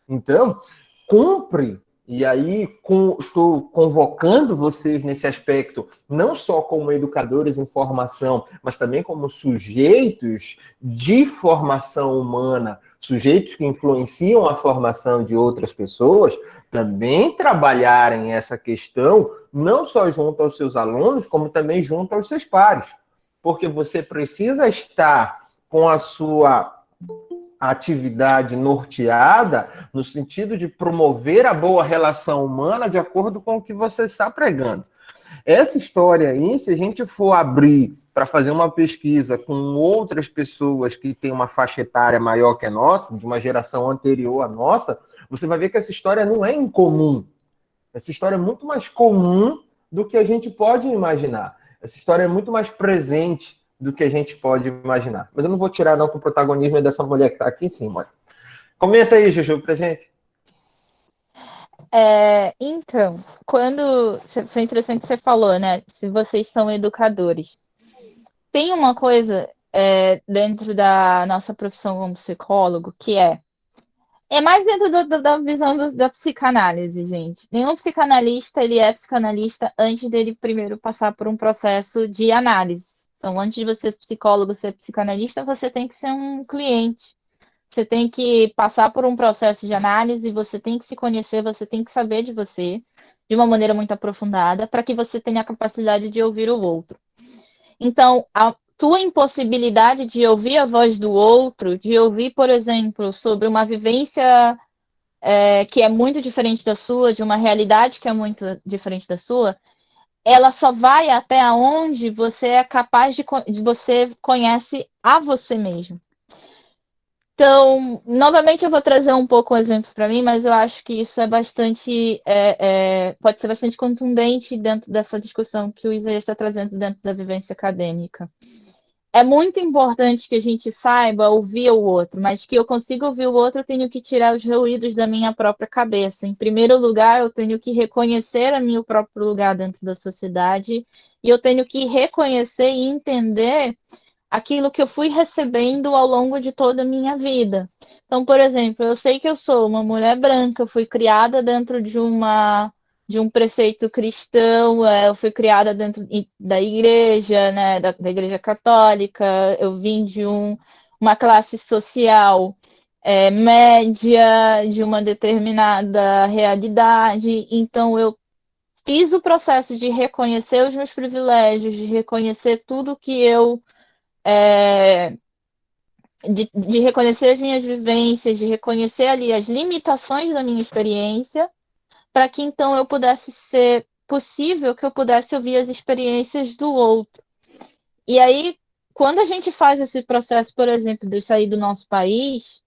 Então, cumpre, e aí estou convocando vocês nesse aspecto, não só como educadores em formação, mas também como sujeitos de formação humana, sujeitos que influenciam a formação de outras pessoas, também trabalharem essa questão, não só junto aos seus alunos, como também junto aos seus pares. Porque você precisa estar com a sua atividade norteada no sentido de promover a boa relação humana de acordo com o que você está pregando. Essa história aí, se a gente for abrir para fazer uma pesquisa com outras pessoas que têm uma faixa etária maior que a nossa, de uma geração anterior à nossa, você vai ver que essa história não é incomum. Essa história é muito mais comum do que a gente pode imaginar. Essa história é muito mais presente do que a gente pode imaginar. Mas eu não vou tirar, não, que o protagonismo é dessa mulher que está aqui em cima. Olha. Comenta aí, Juju, pra gente. Então, foi interessante que você falou, né? Se vocês são educadores. Tem uma coisa dentro da nossa profissão como psicólogo que é mais dentro da visão da psicanálise, gente. Nenhum psicanalista, ele é psicanalista antes dele primeiro passar por um processo de análise. Então, antes de você ser psicólogo, ser psicanalista, você tem que ser um cliente. Você tem que passar por um processo de análise, você tem que se conhecer, você tem que saber de você de uma maneira muito aprofundada, para que você tenha a capacidade de ouvir o outro. Então, a tua impossibilidade de ouvir a voz do outro, de ouvir, por exemplo, sobre uma vivência que é muito diferente da sua, de uma realidade que é muito diferente da sua, ela só vai até onde você é capaz de você conhece a você mesmo. Então, novamente eu vou trazer um pouco um exemplo para mim, mas eu acho que isso é bastante, pode ser bastante contundente dentro dessa discussão que o Isaías está trazendo dentro da vivência acadêmica. É muito importante que a gente saiba ouvir o outro, mas que eu consiga ouvir o outro, eu tenho que tirar os ruídos da minha própria cabeça. Em primeiro lugar, eu tenho que reconhecer o meu próprio lugar dentro da sociedade e eu tenho que reconhecer e entender aquilo que eu fui recebendo ao longo de toda a minha vida. Então, por exemplo, eu sei que eu sou uma mulher branca, eu fui criada dentro de uma de um preceito cristão, eu fui criada dentro da igreja, né, da igreja católica, eu vim de uma classe social média, de uma determinada realidade, então eu fiz o processo de reconhecer os meus privilégios, de reconhecer tudo que eu de reconhecer as minhas vivências, de reconhecer ali as limitações da minha experiência, para que então eu pudesse ser possível que eu pudesse ouvir as experiências do outro. E aí, quando a gente faz esse processo, por exemplo, de sair do nosso país,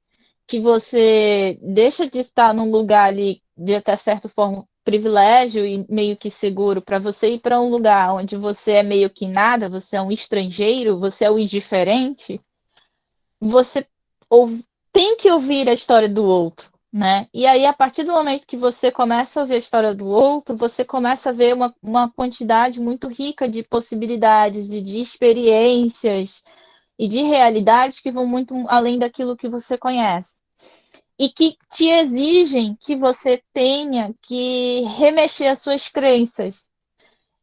que você deixa de estar num lugar ali de até certa forma privilégio e meio que seguro para você ir para um lugar onde você é meio que nada, você é um estrangeiro, você é o indiferente, você tem que ouvir a história do outro, né? E aí, a partir do momento que você começa a ouvir a história do outro, você começa a ver uma quantidade muito rica de possibilidades e de experiências e de realidades que vão muito além daquilo que você conhece. E que te exigem que você tenha que remexer as suas crenças.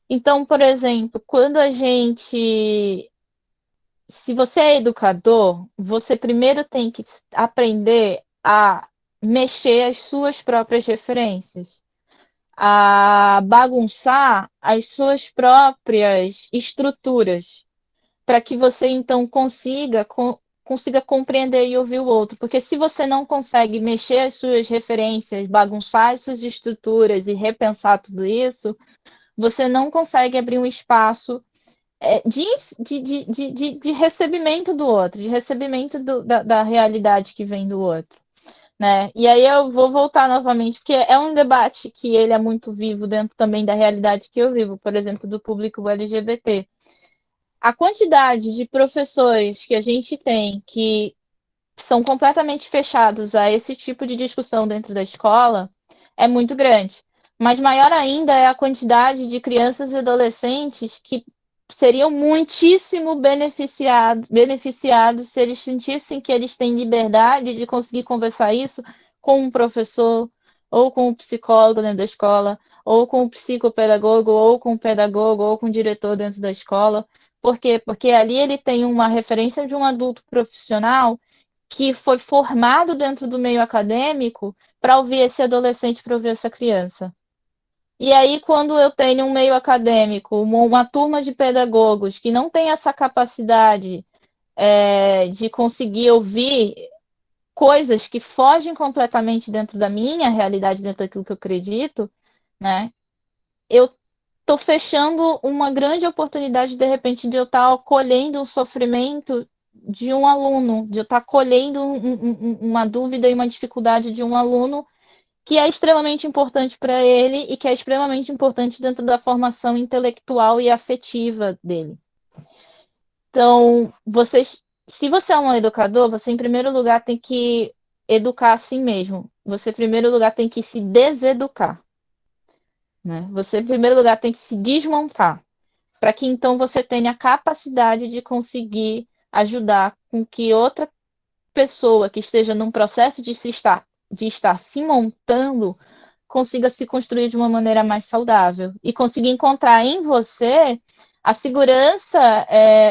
Então, por exemplo, quando a gente... Se você é educador, você primeiro tem que aprender a mexer as suas próprias referências, a bagunçar as suas próprias estruturas, para que você então consiga compreender e ouvir o outro. Porque se você não consegue mexer as suas referências, bagunçar as suas estruturas e repensar tudo isso, você não consegue abrir um espaço de recebimento do outro, de recebimento da realidade que vem do outro. Né? E aí eu vou voltar novamente, porque é um debate que ele é muito vivo dentro também da realidade que eu vivo, por exemplo, do público LGBT. A quantidade de professores que a gente tem que são completamente fechados a esse tipo de discussão dentro da escola é muito grande. Mas maior ainda é a quantidade de crianças e adolescentes que seriam muitíssimo beneficiados se eles sentissem que eles têm liberdade de conseguir conversar isso com um professor, ou com um psicólogo dentro da escola, ou com um psicopedagogo, ou com um pedagogo, ou com um diretor dentro da escola. Por quê? Porque ali ele tem uma referência de um adulto profissional que foi formado dentro do meio acadêmico para ouvir esse adolescente, para ouvir essa criança. E aí, quando eu tenho um meio acadêmico, uma turma de pedagogos que não tem essa capacidade de conseguir ouvir coisas que fogem completamente dentro da minha realidade, dentro daquilo que eu acredito, né? Eu estou fechando uma grande oportunidade, de repente, de eu estar acolhendo um sofrimento de um aluno, de eu estar acolhendo uma dúvida e uma dificuldade de um aluno que é extremamente importante para ele e que é extremamente importante dentro da formação intelectual e afetiva dele. Então, se você é um educador, você, em primeiro lugar, tem que educar a si mesmo. Você, em primeiro lugar, tem que se deseducar. Né? Você, em primeiro lugar, tem que se desmontar, para que então você tenha a capacidade de conseguir ajudar com que outra pessoa que esteja num processo de estar se montando consiga se construir de uma maneira mais saudável e conseguir encontrar em você a segurança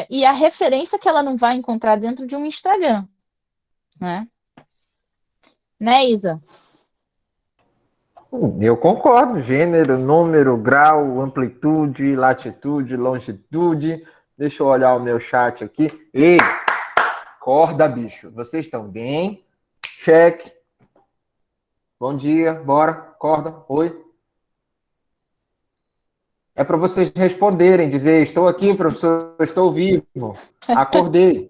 e a referência que ela não vai encontrar dentro de um Instagram, né, Isa? Eu concordo. Gênero, número, grau, amplitude, latitude, longitude. Deixa eu olhar o meu chat aqui. Ei, acorda, bicho. Vocês estão bem? Check. Bom dia, bora. Acorda. Oi. É para vocês responderem, dizer, estou aqui, professor, estou vivo. Acordei.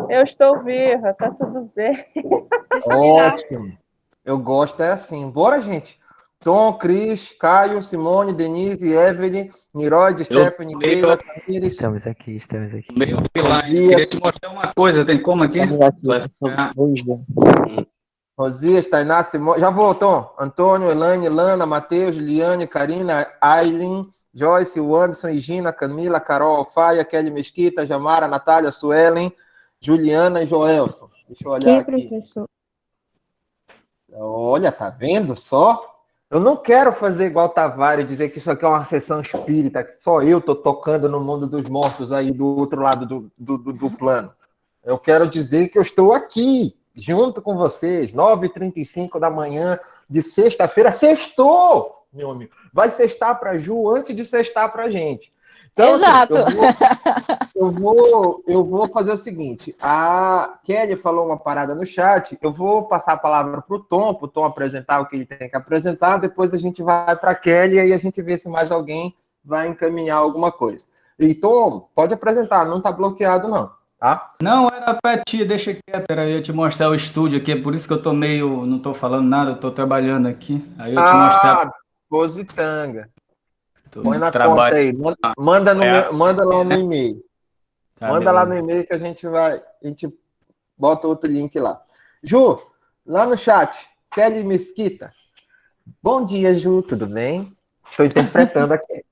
Eu estou viva, tá tudo bem. Ótimo. Eu gosto é assim. Bora, gente. Tom, Cris, Caio, Simone, Denise, Evelyn, Niroide, Stephanie, Keila, Samires. Estamos aqui. Meu Pilar, queria te mostrar uma coisa, tem como aqui? Rosias, Tainá, Simone. Já vou, Tom. Antônio, Elane, Lana, Matheus, Liane, Karina, Aileen, Joyce, Anderson, Gina, Camila, Carol Alfaia, Kelly Mesquita, Jamara, Natália, Suelen, Juliana e Joelson. Deixa eu olhar aqui. Professor? Olha, tá vendo só? Eu não quero fazer igual Tavares, dizer que isso aqui é uma sessão espírita, que só eu estou tocando no mundo dos mortos aí do outro lado do plano. Eu quero dizer que eu estou aqui, junto com vocês, 9h35 da manhã de sexta-feira. Sextou, meu amigo. Vai sextar para Ju antes de sextar para a gente. Então, Exato. assim, eu vou fazer o seguinte. A Kelly falou uma parada no chat. Eu vou passar a palavra para o Tom apresentar o que ele tem que apresentar. Depois a gente vai para a Kelly e aí a gente vê se mais alguém vai encaminhar alguma coisa. E Tom, pode apresentar, não está bloqueado, não. Tá? Não, era pra ti, deixa quieto, era eu te mostrar o estúdio aqui, é por isso que eu tô meio, não tô falando nada, eu tô trabalhando aqui. Aí eu te mostrar. Positanga. Tô Põe na conta trabalho. aí. Manda lá no e-mail. Tá, Manda lá no beleza. e-mail que a gente bota outro link lá. Ju, lá no chat, Kelly Mesquita. Bom dia, Ju, tudo bem? Estou interpretando aqui.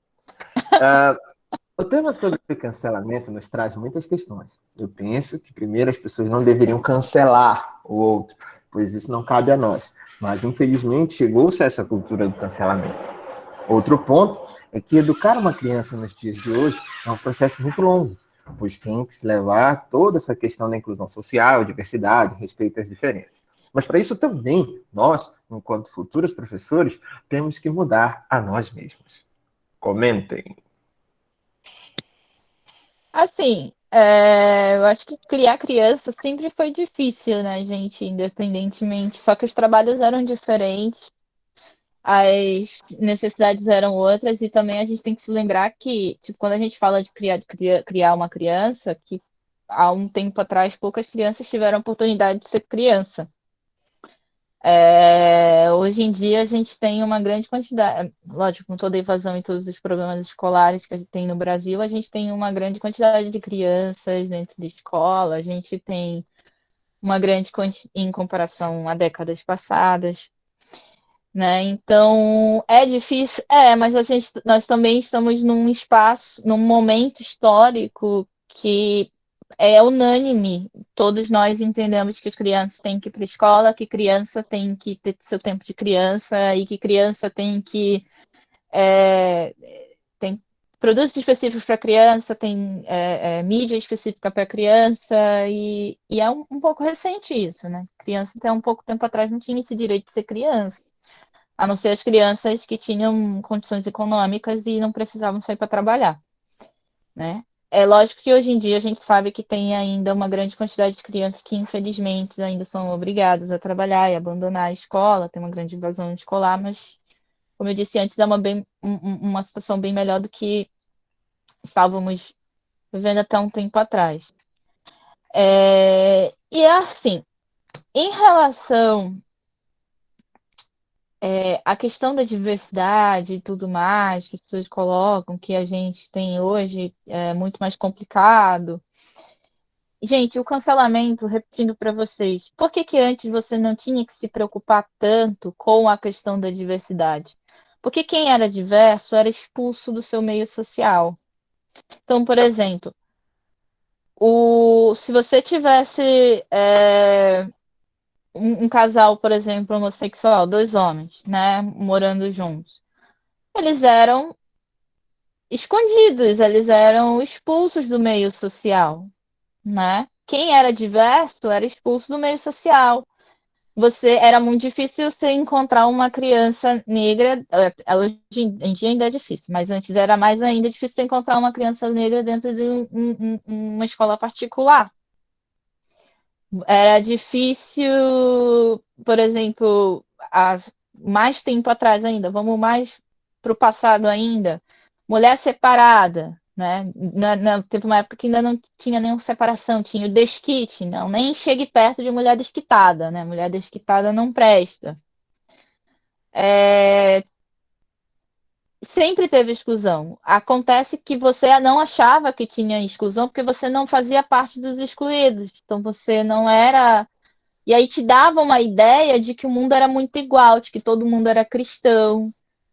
O tema sobre cancelamento nos traz muitas questões. Eu penso que, primeiro, as pessoas não deveriam cancelar o outro, pois isso não cabe a nós. Mas, infelizmente, chegou-se a essa cultura do cancelamento. Outro ponto é que educar uma criança nos dias de hoje é um processo muito longo, pois tem que se levar toda essa questão da inclusão social, diversidade, respeito às diferenças. Mas, para isso também, nós, enquanto futuros professores, temos que mudar a nós mesmos. Comentem. Assim, eu acho que criar criança sempre foi difícil, né, gente? Independentemente. Só que os trabalhos eram diferentes, as necessidades eram outras, e também a gente tem que se lembrar que, tipo, quando a gente fala de criar uma criança, que há um tempo atrás poucas crianças tiveram a oportunidade de ser criança. Hoje em dia a gente tem uma grande quantidade, lógico, com toda a evasão e todos os problemas escolares que a gente tem no Brasil, a gente tem uma grande quantidade de crianças dentro de escola, a gente tem uma grande em comparação a décadas passadas, né? Então é difícil, mas nós também estamos num espaço, num momento histórico que é unânime. Todos nós entendemos que as crianças têm que ir para a escola, que criança tem que ter seu tempo de criança e que criança tem que tem produtos específicos para criança, tem mídia específica para criança e é um pouco recente isso, né? Criança até um pouco tempo atrás não tinha esse direito de ser criança, a não ser as crianças que tinham condições econômicas e não precisavam sair para trabalhar, né? É lógico que hoje em dia a gente sabe que tem ainda uma grande quantidade de crianças que, infelizmente, ainda são obrigadas a trabalhar e abandonar a escola, tem uma grande evasão escolar, mas, como eu disse antes, é uma situação bem melhor do que estávamos vivendo até um tempo atrás. E assim, em relação a questão da diversidade e tudo mais, que as pessoas colocam, que a gente tem hoje, é muito mais complicado. Gente, o cancelamento, repetindo para vocês, por que antes você não tinha que se preocupar tanto com a questão da diversidade? Porque quem era diverso era expulso do seu meio social. Então, por exemplo, se você tivesse um casal, por exemplo, homossexual, dois homens, né, morando juntos, eles eram escondidos, eles eram expulsos do meio social, né? Quem era diverso era expulso do meio social. Era muito difícil você encontrar uma criança negra. Hoje em dia ainda é difícil, mas antes era mais ainda difícil você encontrar uma criança negra dentro de uma escola particular. Era difícil, por exemplo, mais tempo atrás ainda, vamos mais para o passado ainda, mulher separada, né? Teve uma época que ainda não tinha nenhuma separação, tinha o desquite, não, nem chegue perto de mulher desquitada, né? Mulher desquitada não presta. Sempre teve exclusão. Acontece que você não achava que tinha exclusão porque você não fazia parte dos excluídos. Então você não era. E aí te dava uma ideia de que o mundo era muito igual, de que todo mundo era cristão,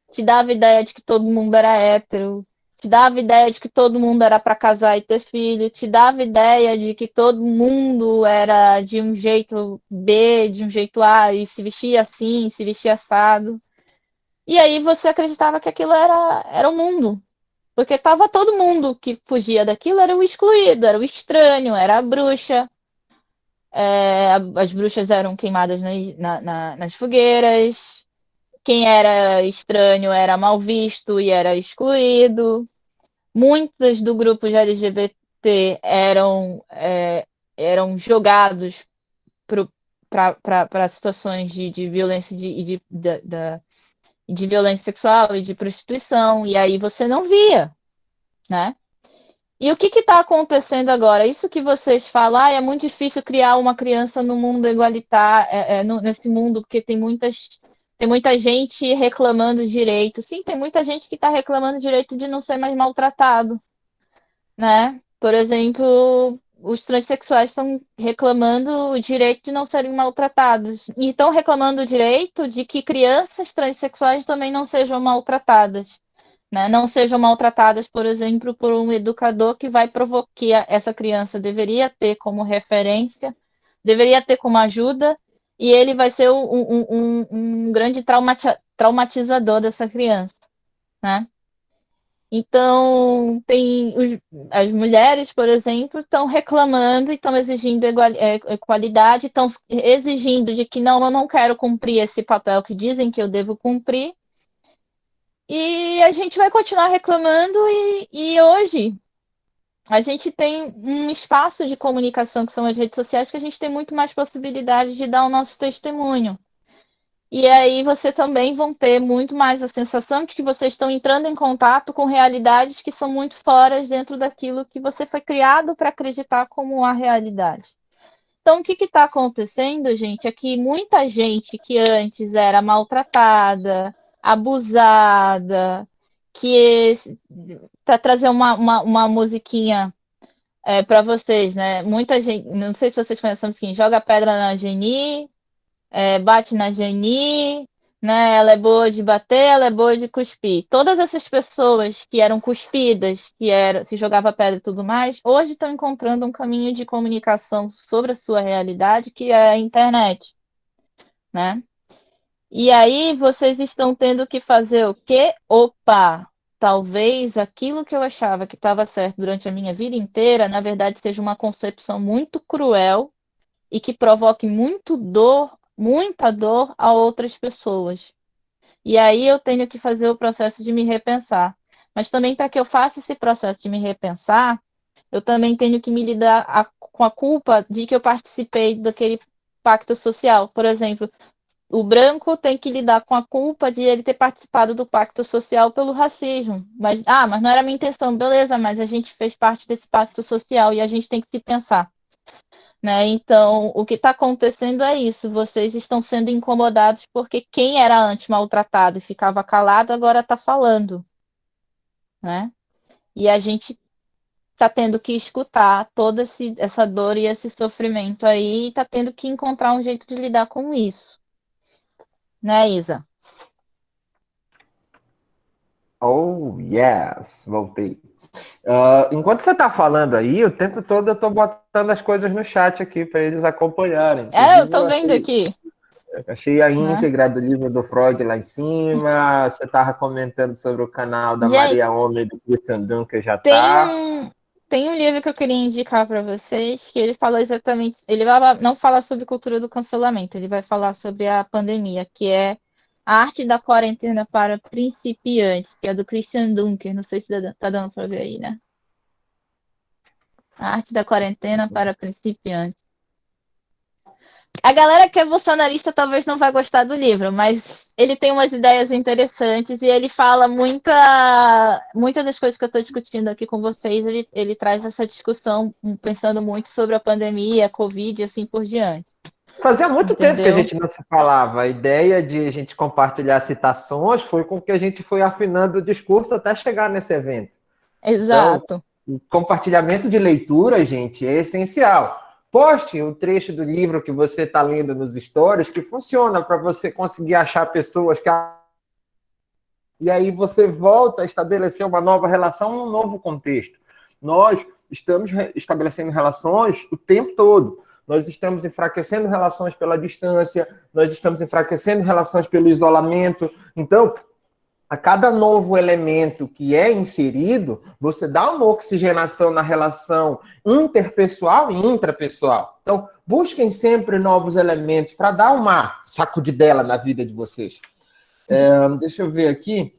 te dava a ideia de que todo mundo era hétero, te dava a ideia de que todo mundo era para casar e ter filho, te dava a ideia de que todo mundo era de um jeito B, de um jeito A, e se vestia assim, se vestia assado. E aí você acreditava que aquilo era o mundo. Porque estava todo mundo que fugia daquilo, era o excluído, era o estranho, era a bruxa. As bruxas eram queimadas nas fogueiras. Quem era estranho era mal visto e era excluído. Muitos do grupo de LGBT eram jogados para situações de violência de violência sexual e de prostituição, e aí você não via, né? E o que está acontecendo agora? Isso que vocês falam, é muito difícil criar uma criança no mundo igualitário, nesse mundo, porque tem muita gente reclamando direito. Sim, tem muita gente que está reclamando direito de não ser mais maltratado, né? Por exemplo, os transexuais estão reclamando o direito de não serem maltratados. E estão reclamando o direito de que crianças transexuais também não sejam maltratadas. Né? Não sejam maltratadas, por exemplo, por um educador que vai provocar que essa criança deveria ter como referência, deveria ter como ajuda, e ele vai ser um grande traumatizador dessa criança. Né? Então, as mulheres, por exemplo, estão reclamando e estão exigindo equalidade, estão exigindo de que não, eu não quero cumprir esse papel que dizem que eu devo cumprir, e a gente vai continuar reclamando, e hoje a gente tem um espaço de comunicação, que são as redes sociais, que a gente tem muito mais possibilidade de dar o nosso testemunho. E aí você também vão ter muito mais a sensação de que vocês estão entrando em contato com realidades que são muito fora dentro daquilo que você foi criado para acreditar como a realidade. Então, o que está acontecendo, gente, é que muita gente que antes era maltratada, abusada, para trazer uma musiquinha para vocês, né? Muita gente, não sei se vocês conhecem a musiquinha, joga pedra na Geni, bate na Geni, né? Ela é boa de bater, ela é boa de cuspir. Todas essas pessoas que eram cuspidas, se jogava pedra e tudo mais, hoje estão encontrando um caminho de comunicação sobre a sua realidade, que é a internet, né? E aí vocês estão tendo que fazer o quê? Opa! Talvez aquilo que eu achava que estava certo durante a minha vida inteira, na verdade, seja uma concepção muito cruel e que provoque muita dor a outras pessoas. E aí eu tenho que fazer o processo de me repensar. Mas também, para que eu faça esse processo de me repensar, eu também tenho que me lidar com a culpa de que eu participei daquele pacto social. Por exemplo, o branco tem que lidar com a culpa de ele ter participado do pacto social pelo racismo. Mas não era a minha intenção. Beleza, mas a gente fez parte desse pacto social e a gente tem que se pensar. Né? Então, o que está acontecendo é isso. Vocês estão sendo incomodados porque quem era antes maltratado e ficava calado agora está falando. Né? E a gente está tendo que escutar toda essa dor e esse sofrimento aí e está tendo que encontrar um jeito de lidar com isso. Né, Isa? Oh, yes, voltei. Enquanto você está falando aí, o tempo todo eu estou botando as coisas no chat aqui para eles acompanharem. Eu estou vendo aqui. Achei a íntegra do livro do Freud lá em cima. Você estava comentando sobre o canal da Maria Homem do Christian Dunker, já está. Tem um livro que eu queria indicar para vocês, que ele fala exatamente... Ele não fala sobre cultura do cancelamento, ele vai falar sobre a pandemia, que é A Arte da Quarentena para Principiantes, que é do Christian Dunker. Não sei se tá dando para ver aí, né? A Arte da Quarentena para Principiantes. A galera que é bolsonarista talvez não vai gostar do livro, mas ele tem umas ideias interessantes e ele fala muitas das coisas que eu estou discutindo aqui com vocês, ele traz essa discussão pensando muito sobre a pandemia, a Covid e assim por diante. Fazia muito tempo que a gente não se falava. A ideia de a gente compartilhar citações foi com que a gente foi afinando o discurso até chegar nesse evento. Exato. Então, o compartilhamento de leitura, gente, é essencial. Poste o trecho do livro que você está lendo nos stories, que funciona para você conseguir achar pessoas que... E aí você volta a estabelecer uma nova relação, um novo contexto. Nós estamos estabelecendo relações o tempo todo. Nós estamos enfraquecendo relações pela distância, nós estamos enfraquecendo relações pelo isolamento. Então, a cada novo elemento que é inserido, você dá uma oxigenação na relação interpessoal e intrapessoal. Então, busquem sempre novos elementos para dar uma sacudidela na vida de vocês. Deixa eu ver aqui.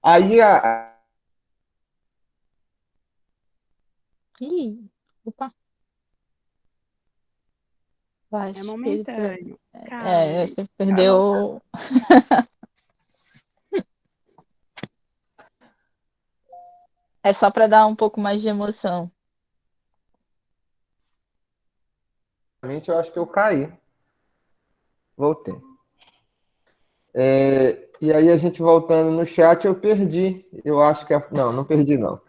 Aí Ih, opa. Acho É que ele momentâneo. acho Calma. que ele perdeu. É só para dar um pouco mais de emoção. eu acho que eu caí. Voltei. E aí a gente voltando no chat, eu perdi. Eu acho que... não perdi, não.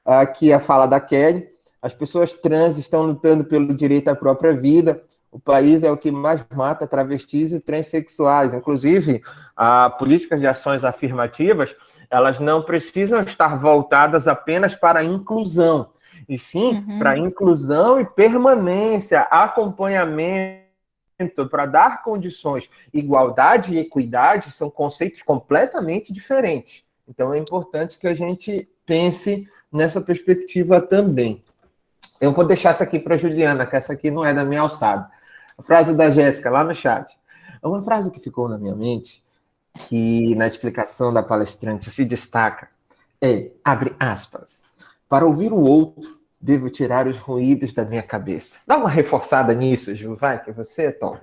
Aqui a fala da Kelly. As pessoas trans estão lutando pelo direito à própria vida. O país é o que mais mata travestis e transexuais. Inclusive, políticas de ações afirmativas, elas não precisam estar voltadas apenas para a inclusão, e sim para inclusão e permanência, acompanhamento, para dar condições. Igualdade e equidade são conceitos completamente diferentes. Então, é importante que a gente pense nessa perspectiva também. Eu vou deixar essa aqui para a Juliana, que essa aqui não é da minha alçada. A frase da Jéssica, lá no chat. É uma frase que ficou na minha mente, que na explicação da palestrante se destaca, abre aspas, para ouvir o outro, devo tirar os ruídos da minha cabeça. Dá uma reforçada nisso, Ju, vai, que você é top.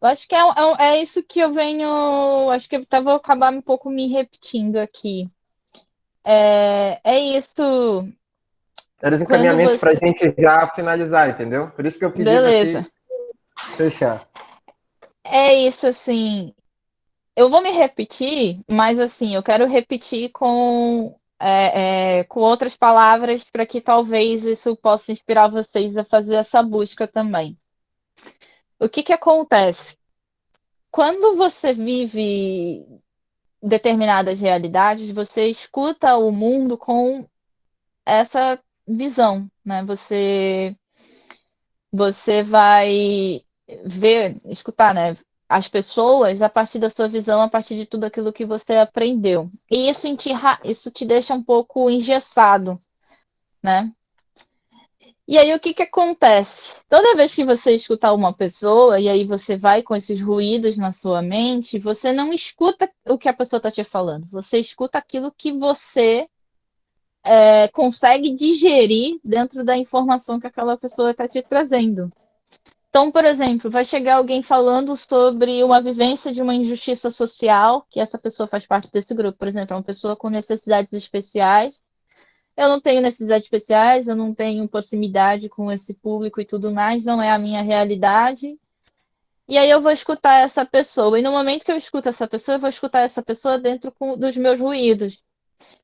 Eu acho que é isso que eu venho. Acho que eu vou acabar um pouco me repetindo aqui. É isso. Era os encaminhamentos para a gente já finalizar, entendeu? Por isso que eu pedi para te fechar. É isso, assim. Eu vou me repetir, mas assim, eu quero repetir com outras palavras para que talvez isso possa inspirar vocês a fazer essa busca também. O que acontece? Quando você vive determinadas realidades, você escuta o mundo com essa visão, né? Você vai escutar, né? As pessoas a partir da sua visão, a partir de tudo aquilo que você aprendeu. E isso te deixa um pouco engessado, né? E aí, o que acontece? Toda vez que você escutar uma pessoa, e aí você vai com esses ruídos na sua mente, você não escuta o que a pessoa está te falando. Você escuta aquilo que você consegue digerir dentro da informação que aquela pessoa está te trazendo. Então, por exemplo, vai chegar alguém falando sobre uma vivência de uma injustiça social, que essa pessoa faz parte desse grupo. Por exemplo, é uma pessoa com necessidades especiais. Eu não tenho necessidades especiais, eu não tenho proximidade com esse público e tudo mais, não é a minha realidade. E aí eu vou escutar essa pessoa. E no momento que eu escuto essa pessoa, eu vou escutar essa pessoa dentro dos meus ruídos.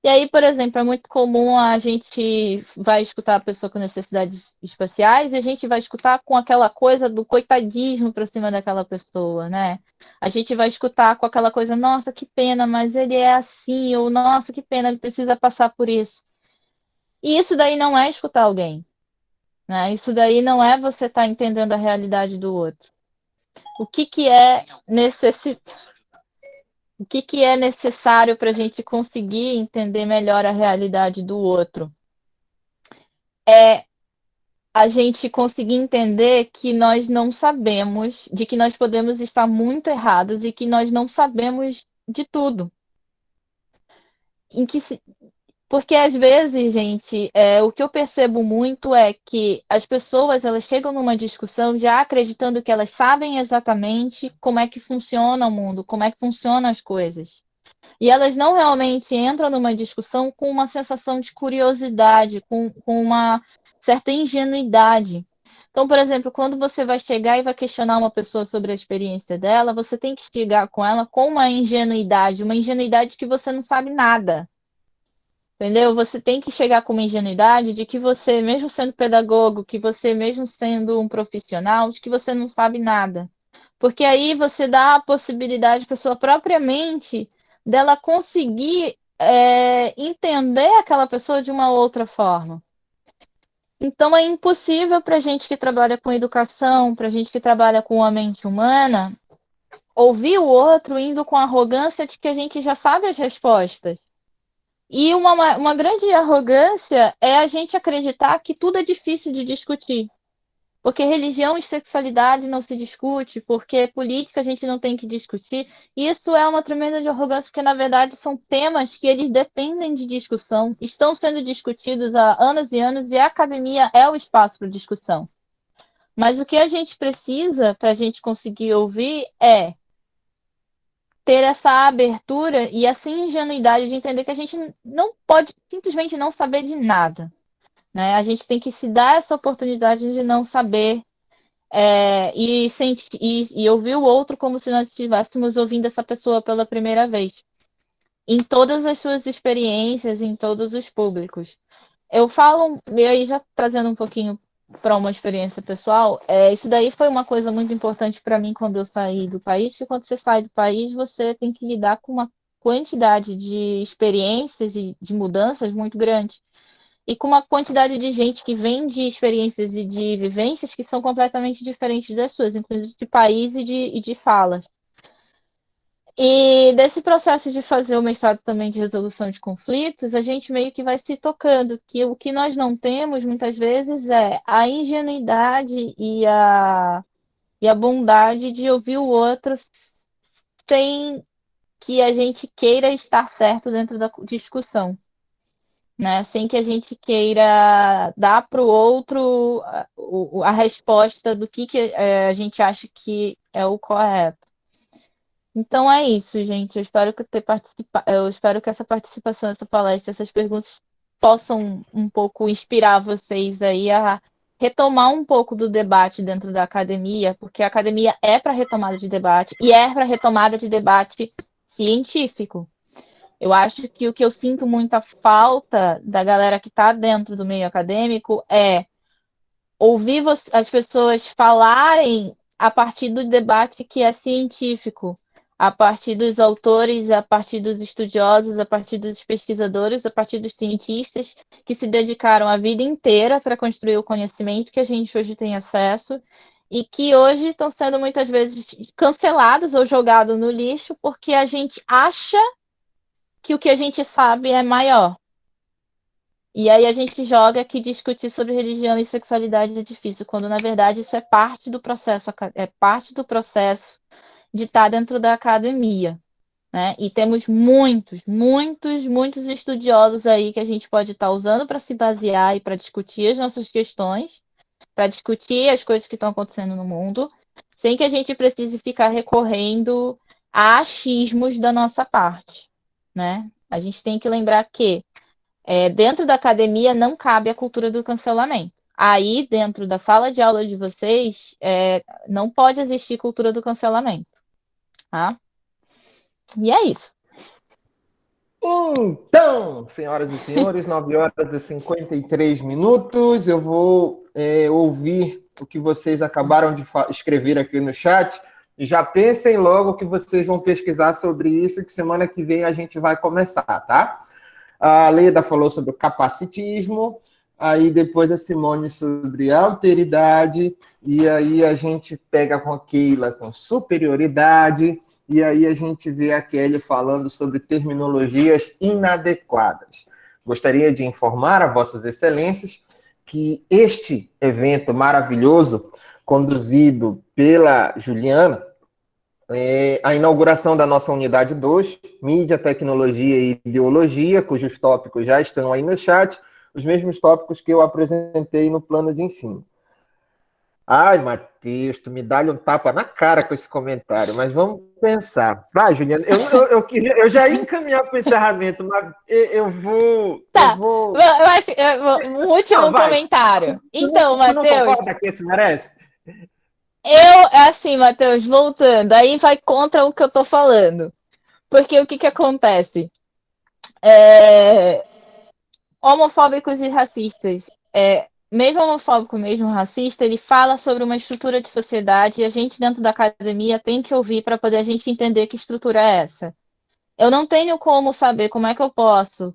E aí, por exemplo, é muito comum a gente vai escutar a pessoa com necessidades especiais e a gente vai escutar com aquela coisa do coitadismo para cima daquela pessoa, né? A gente vai escutar com aquela coisa, nossa, que pena, mas ele é assim, ou nossa, que pena, ele precisa passar por isso. E isso daí não é escutar alguém, né? Isso daí não é você estar entendendo a realidade do outro. O que é necessário para a gente conseguir entender melhor a realidade do outro? É a gente conseguir entender que nós não sabemos, de que nós podemos estar muito errados e que nós não sabemos de tudo. Porque às vezes, gente, o que eu percebo muito é que as pessoas elas chegam numa discussão já acreditando que elas sabem exatamente como é que funciona o mundo, como é que funcionam as coisas. E elas não realmente entram numa discussão com uma sensação de curiosidade, com uma certa ingenuidade. Então, por exemplo, quando você vai chegar e vai questionar uma pessoa sobre a experiência dela, você tem que chegar com ela com uma ingenuidade que você não sabe nada. Entendeu? Você tem que chegar com uma ingenuidade de que você, mesmo sendo pedagogo, que você, mesmo sendo um profissional, de que você não sabe nada. Porque aí você dá a possibilidade para a sua própria mente dela conseguir entender aquela pessoa de uma outra forma. Então é impossível para a gente que trabalha com educação, para a gente que trabalha com a mente humana, ouvir o outro indo com arrogância de que a gente já sabe as respostas. E uma grande arrogância é a gente acreditar que tudo é difícil de discutir. Porque religião e sexualidade não se discute, porque política a gente não tem que discutir. Isso é uma tremenda de arrogância, porque na verdade são temas que eles dependem de discussão, estão sendo discutidos há anos e anos, e a academia é o espaço para discussão. Mas o que a gente precisa para a gente conseguir ouvir é ter essa abertura e essa ingenuidade de entender que a gente não pode simplesmente não saber de nada, né? A gente tem que se dar essa oportunidade de não saber e ouvir o outro como se nós estivéssemos ouvindo essa pessoa pela primeira vez, em todas as suas experiências, em todos os públicos. Eu falo, e aí já trazendo um pouquinho para uma experiência pessoal, isso daí foi uma coisa muito importante para mim quando eu saí do país, que quando você sai do país, você tem que lidar com uma quantidade de experiências e de mudanças muito grande. E com uma quantidade de gente que vem de experiências e de vivências que são completamente diferentes das suas, inclusive de país e de falas. E desse processo de fazer o mestrado também de resolução de conflitos, a gente meio que vai se tocando que o que nós não temos muitas vezes é a ingenuidade e a bondade de ouvir o outro sem que a gente queira estar certo dentro da discussão, né? Sem que a gente queira dar para o outro a resposta do que a gente acha que é o correto. Então é isso, gente. Eu espero que essa participação, essa palestra, essas perguntas possam um pouco inspirar vocês aí a retomar um pouco do debate dentro da academia, porque a academia é para retomada de debate e é para retomada de debate científico. Eu acho que o que eu sinto muita falta da galera que está dentro do meio acadêmico é ouvir as pessoas falarem a partir do debate que é científico, a partir dos autores, a partir dos estudiosos, a partir dos pesquisadores, a partir dos cientistas que se dedicaram a vida inteira para construir o conhecimento que a gente hoje tem acesso e que hoje estão sendo muitas vezes cancelados ou jogados no lixo porque a gente acha que o que a gente sabe é maior. E aí a gente joga que discutir sobre religião e sexualidade é difícil, quando na verdade isso é parte do processo de estar dentro da academia, né? E temos muitos estudiosos aí que a gente pode estar usando para se basear e para discutir as nossas questões, para discutir as coisas que estão acontecendo no mundo, sem que a gente precise ficar recorrendo a achismos da nossa parte, né? A gente tem que lembrar que dentro da academia não cabe a cultura do cancelamento. Aí, dentro da sala de aula de vocês, não pode existir cultura do cancelamento. Tá? E é isso. Então, senhoras e senhores, 9h53. Eu vou ouvir o que vocês acabaram de escrever aqui no chat. E já pensem logo que vocês vão pesquisar sobre isso, que semana que vem a gente vai começar, tá? A Leda falou sobre o capacitismo, aí depois a Simone sobre alteridade, e aí a gente pega com a Keila com superioridade, e aí a gente vê a Kelly falando sobre terminologias inadequadas. Gostaria de informar a vossas excelências que este evento maravilhoso, conduzido pela Juliana, a inauguração da nossa unidade 2, Mídia, Tecnologia e Ideologia, cujos tópicos já estão aí no chat, os mesmos tópicos que eu apresentei no plano de ensino. Ai, Matheus, tu me dá-lhe um tapa na cara com esse comentário, mas vamos pensar. Vai, Juliana, eu já ia encaminhar para o encerramento, mas eu vou... Tá, eu acho um último comentário. Então, Matheus... Tu não concorda que esse merece? Assim, Matheus, voltando, aí vai contra o que eu tô falando. Porque o que acontece? Homofóbicos e racistas. Mesmo homofóbico, mesmo racista, ele fala sobre uma estrutura de sociedade e a gente dentro da academia tem que ouvir para poder a gente entender que estrutura é essa. Eu não tenho como saber como é que eu posso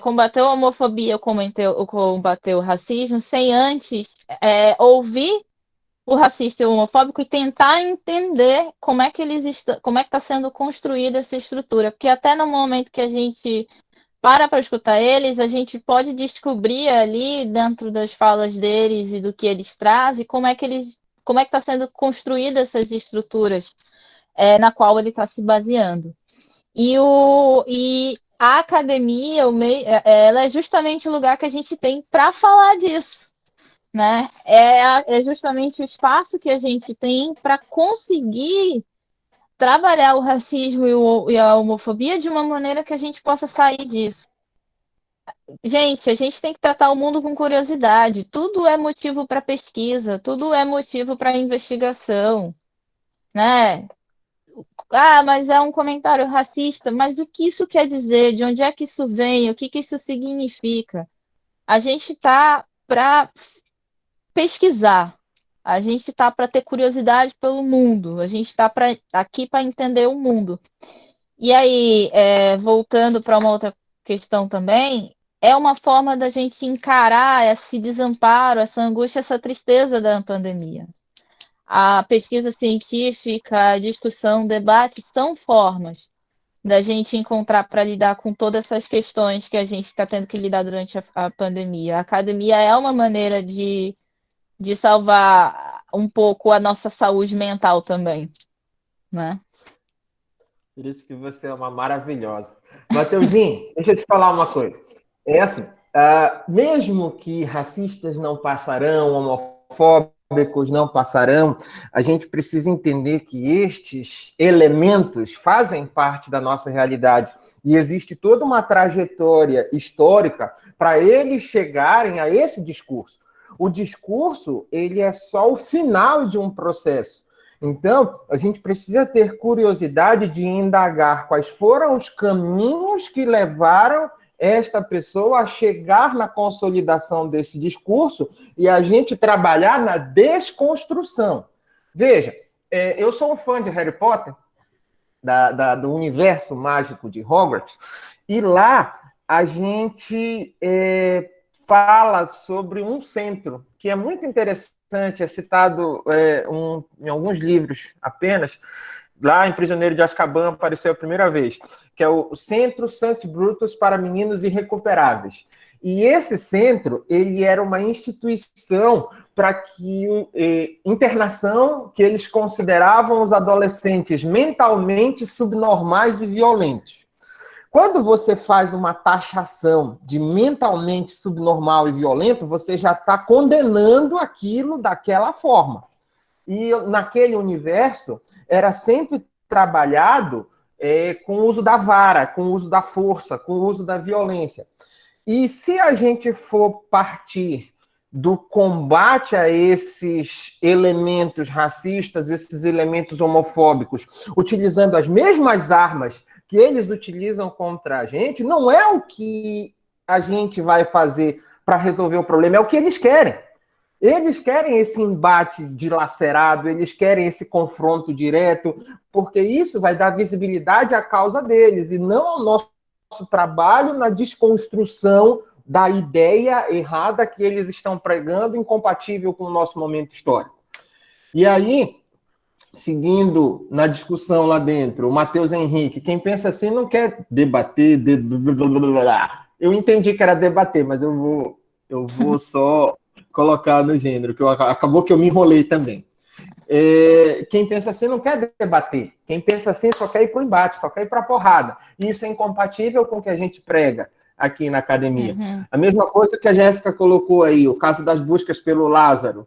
combater a homofobia ou combater o racismo sem antes ouvir o racista e o homofóbico e tentar entender como é que como é que está sendo construída essa estrutura, porque até no momento que a gente para escutar eles, a gente pode descobrir ali dentro das falas deles e do que eles trazem, como é que está sendo construída essas estruturas na qual ele está se baseando. E a academia, ela é justamente o lugar que a gente tem para falar disso, né? É justamente o espaço que a gente tem para conseguir trabalhar o racismo e a homofobia de uma maneira que a gente possa sair disso. Gente, a gente tem que tratar o mundo com curiosidade. Tudo é motivo para pesquisa, tudo é motivo para investigação, né? Ah, mas é um comentário racista. Mas o que isso quer dizer? De onde é que isso vem? O que isso significa? A gente está para pesquisar. A gente está para ter curiosidade pelo mundo. A gente está aqui para entender o mundo. E aí, voltando para uma outra questão também, é uma forma da gente encarar esse desamparo, essa angústia, essa tristeza da pandemia. A pesquisa científica, a discussão, o debate são formas da gente encontrar para lidar com todas essas questões que a gente está tendo que lidar durante a pandemia. A academia é uma maneira de salvar um pouco a nossa saúde mental também, né? Por isso que você é uma maravilhosa. Mateuzinho, deixa eu te falar uma coisa. É assim, mesmo que racistas não passarão, homofóbicos não passarão, a gente precisa entender que estes elementos fazem parte da nossa realidade e existe toda uma trajetória histórica para eles chegarem a esse discurso. O discurso, ele é só o final de um processo. Então, a gente precisa ter curiosidade de indagar quais foram os caminhos que levaram esta pessoa a chegar na consolidação desse discurso e a gente trabalhar na desconstrução. Veja, eu sou um fã de Harry Potter, do universo mágico de Hogwarts, e lá a gente fala sobre um centro que é muito interessante, é citado em alguns livros apenas. Lá em Prisioneiro de Azkaban apareceu a primeira vez, que é o Centro St. Brutus para Meninos Irrecuperáveis. E esse centro, ele era uma instituição para que internação que eles consideravam os adolescentes mentalmente subnormais e violentos. Quando você faz uma taxação de mentalmente subnormal e violento, você já está condenando aquilo daquela forma. E naquele universo, era sempre trabalhado com o uso da vara, com o uso da força, com o uso da violência. E se a gente for partir do combate a esses elementos racistas, esses elementos homofóbicos, utilizando as mesmas armas que eles utilizam contra a gente, não é o que a gente vai fazer para resolver o problema, é o que eles querem. Eles querem esse embate dilacerado, eles querem esse confronto direto, porque isso vai dar visibilidade à causa deles, e não ao nosso trabalho na desconstrução da ideia errada que eles estão pregando, incompatível com o nosso momento histórico. E aí, seguindo na discussão lá dentro, o Matheus Henrique, quem pensa assim não quer debater, eu entendi que era debater, mas eu vou só colocar no gênero, que acabou que eu me enrolei também. Quem pensa assim não quer debater, quem pensa assim só quer ir para o embate, só quer ir para a porrada. E isso é incompatível com o que a gente prega aqui na academia. Uhum. A mesma coisa que a Jéssica colocou aí, o caso das buscas pelo Lázaro,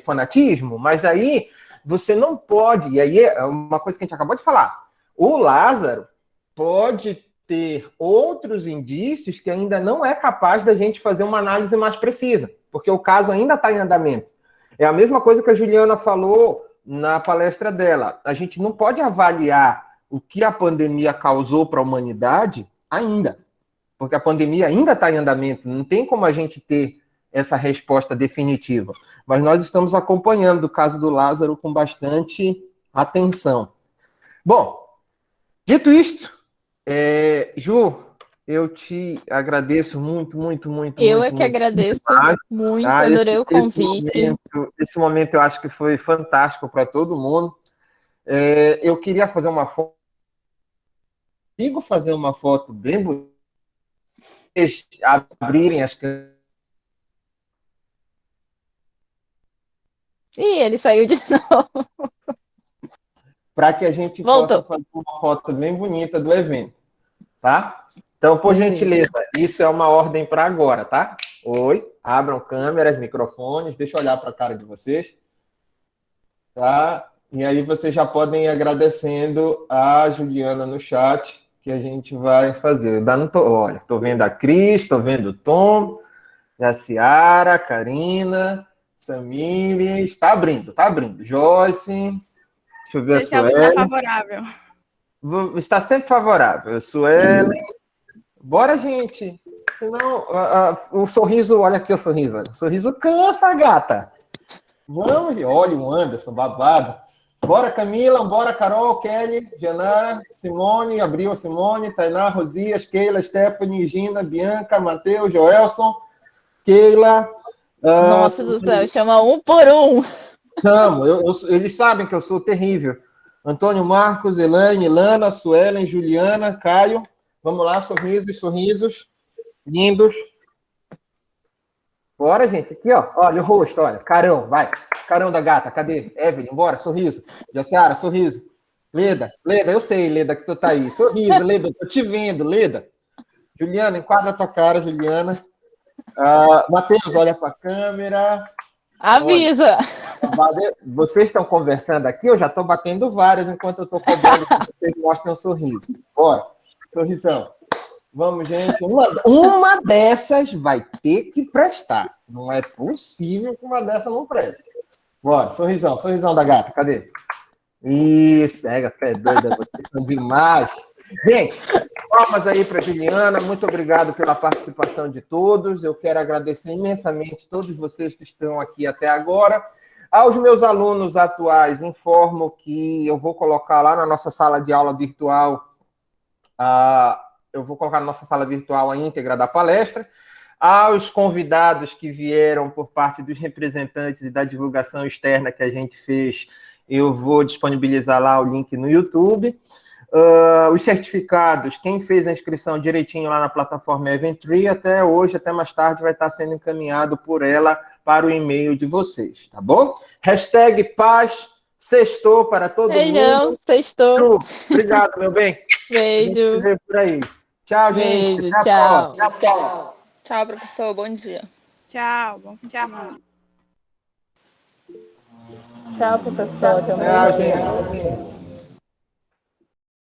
fanatismo, mas aí você não pode, e aí é uma coisa que a gente acabou de falar, o Lázaro pode ter outros indícios que ainda não é capaz da gente fazer uma análise mais precisa, porque o caso ainda está em andamento. É a mesma coisa que a Juliana falou na palestra dela. A gente não pode avaliar o que a pandemia causou para a humanidade ainda, porque a pandemia ainda está em andamento, não tem como a gente ter essa resposta definitiva. Mas nós estamos acompanhando o caso do Lázaro com bastante atenção. Bom, dito isto, Ju, Eu te agradeço muito, muito, muito, Eu muito, é que muito agradeço demais, muito, tá? adorei o convite. Esse momento eu acho que foi fantástico para todo mundo. Eu queria fazer uma foto, consigo fazer uma foto bem bonita, abrirem as câmeras. Ih, ele saiu de novo. Para que a gente Voltou. possa fazer uma foto bem bonita do evento, tá? Então, por Beleza. gentileza, isso é uma ordem para agora, tá? Oi, abram câmeras, microfones, deixa eu olhar para a cara de vocês, tá? E aí vocês já podem ir agradecendo a Juliana no chat, que a gente vai fazer. Olha, estou vendo a Cris, estou vendo o Tom, a Ciara, a Karina, Samiri, está abrindo, tá abrindo. Joyce, deixa eu ver a Sueli. Favorável. Está sempre favorável. Sueli. Bora, gente. Senão, o sorriso, olha aqui o sorriso. O sorriso cansa, gata. Vamos, olha o Anderson, babado. Bora, Camila, bora, Carol, Kelly, Janara, Simone, Abril, Simone, Tainá, Rosias, Keila, Stephanie, Gina, Bianca, Matheus, Joelson, Keila. Nossa do céu, chama um por um. Chamo, eles sabem que eu sou terrível. Antônio Marcos, Elaine, Lana, Suelen, Juliana, Caio. Vamos lá, sorrisos, sorrisos. Lindos. Bora, gente. Aqui, ó. Olha o rosto, olha. Carão, vai. Carão da gata. Cadê? Evelyn, bora. Sorriso. Jaciara, sorriso. Leda, eu sei, Leda, que tu tá aí. Sorriso, Leda, tô te vendo, Leda. Juliana, enquadra a tua cara, Juliana. Matheus, olha pra câmera. Avisa. Olha, vocês estão conversando aqui, eu já tô batendo várias enquanto eu tô cobrando que vocês mostrem um sorriso. Bora. Sorrisão. Vamos, gente. Uma dessas vai ter que prestar. Não é possível que uma dessas não preste. Bora, sorrisão. Sorrisão da gata. Cadê? Isso, é doida. Vocês são demais. Gente, palmas aí para Juliana. Muito obrigado pela participação de todos. Eu quero agradecer imensamente todos vocês que estão aqui até agora. Aos meus alunos atuais, informo que eu vou colocar lá na nossa sala de aula virtual a íntegra da palestra. Aos convidados que vieram por parte dos representantes e da divulgação externa que a gente fez, eu vou disponibilizar lá o link no YouTube. Os certificados, quem fez a inscrição direitinho lá na plataforma Eventry, até hoje, até mais tarde, vai estar sendo encaminhado por ela para o e-mail de vocês, tá bom? Hashtag paz, sextou para todo mundo. Sextou. Obrigado, meu bem. Beijo. A gente se vê por aí. Tchau, gente. Beijo, Até a próxima. Tchau. Tchau, professor. Bom dia. Tchau, bom fim de semana. Tchau, professor. Tchau, gente.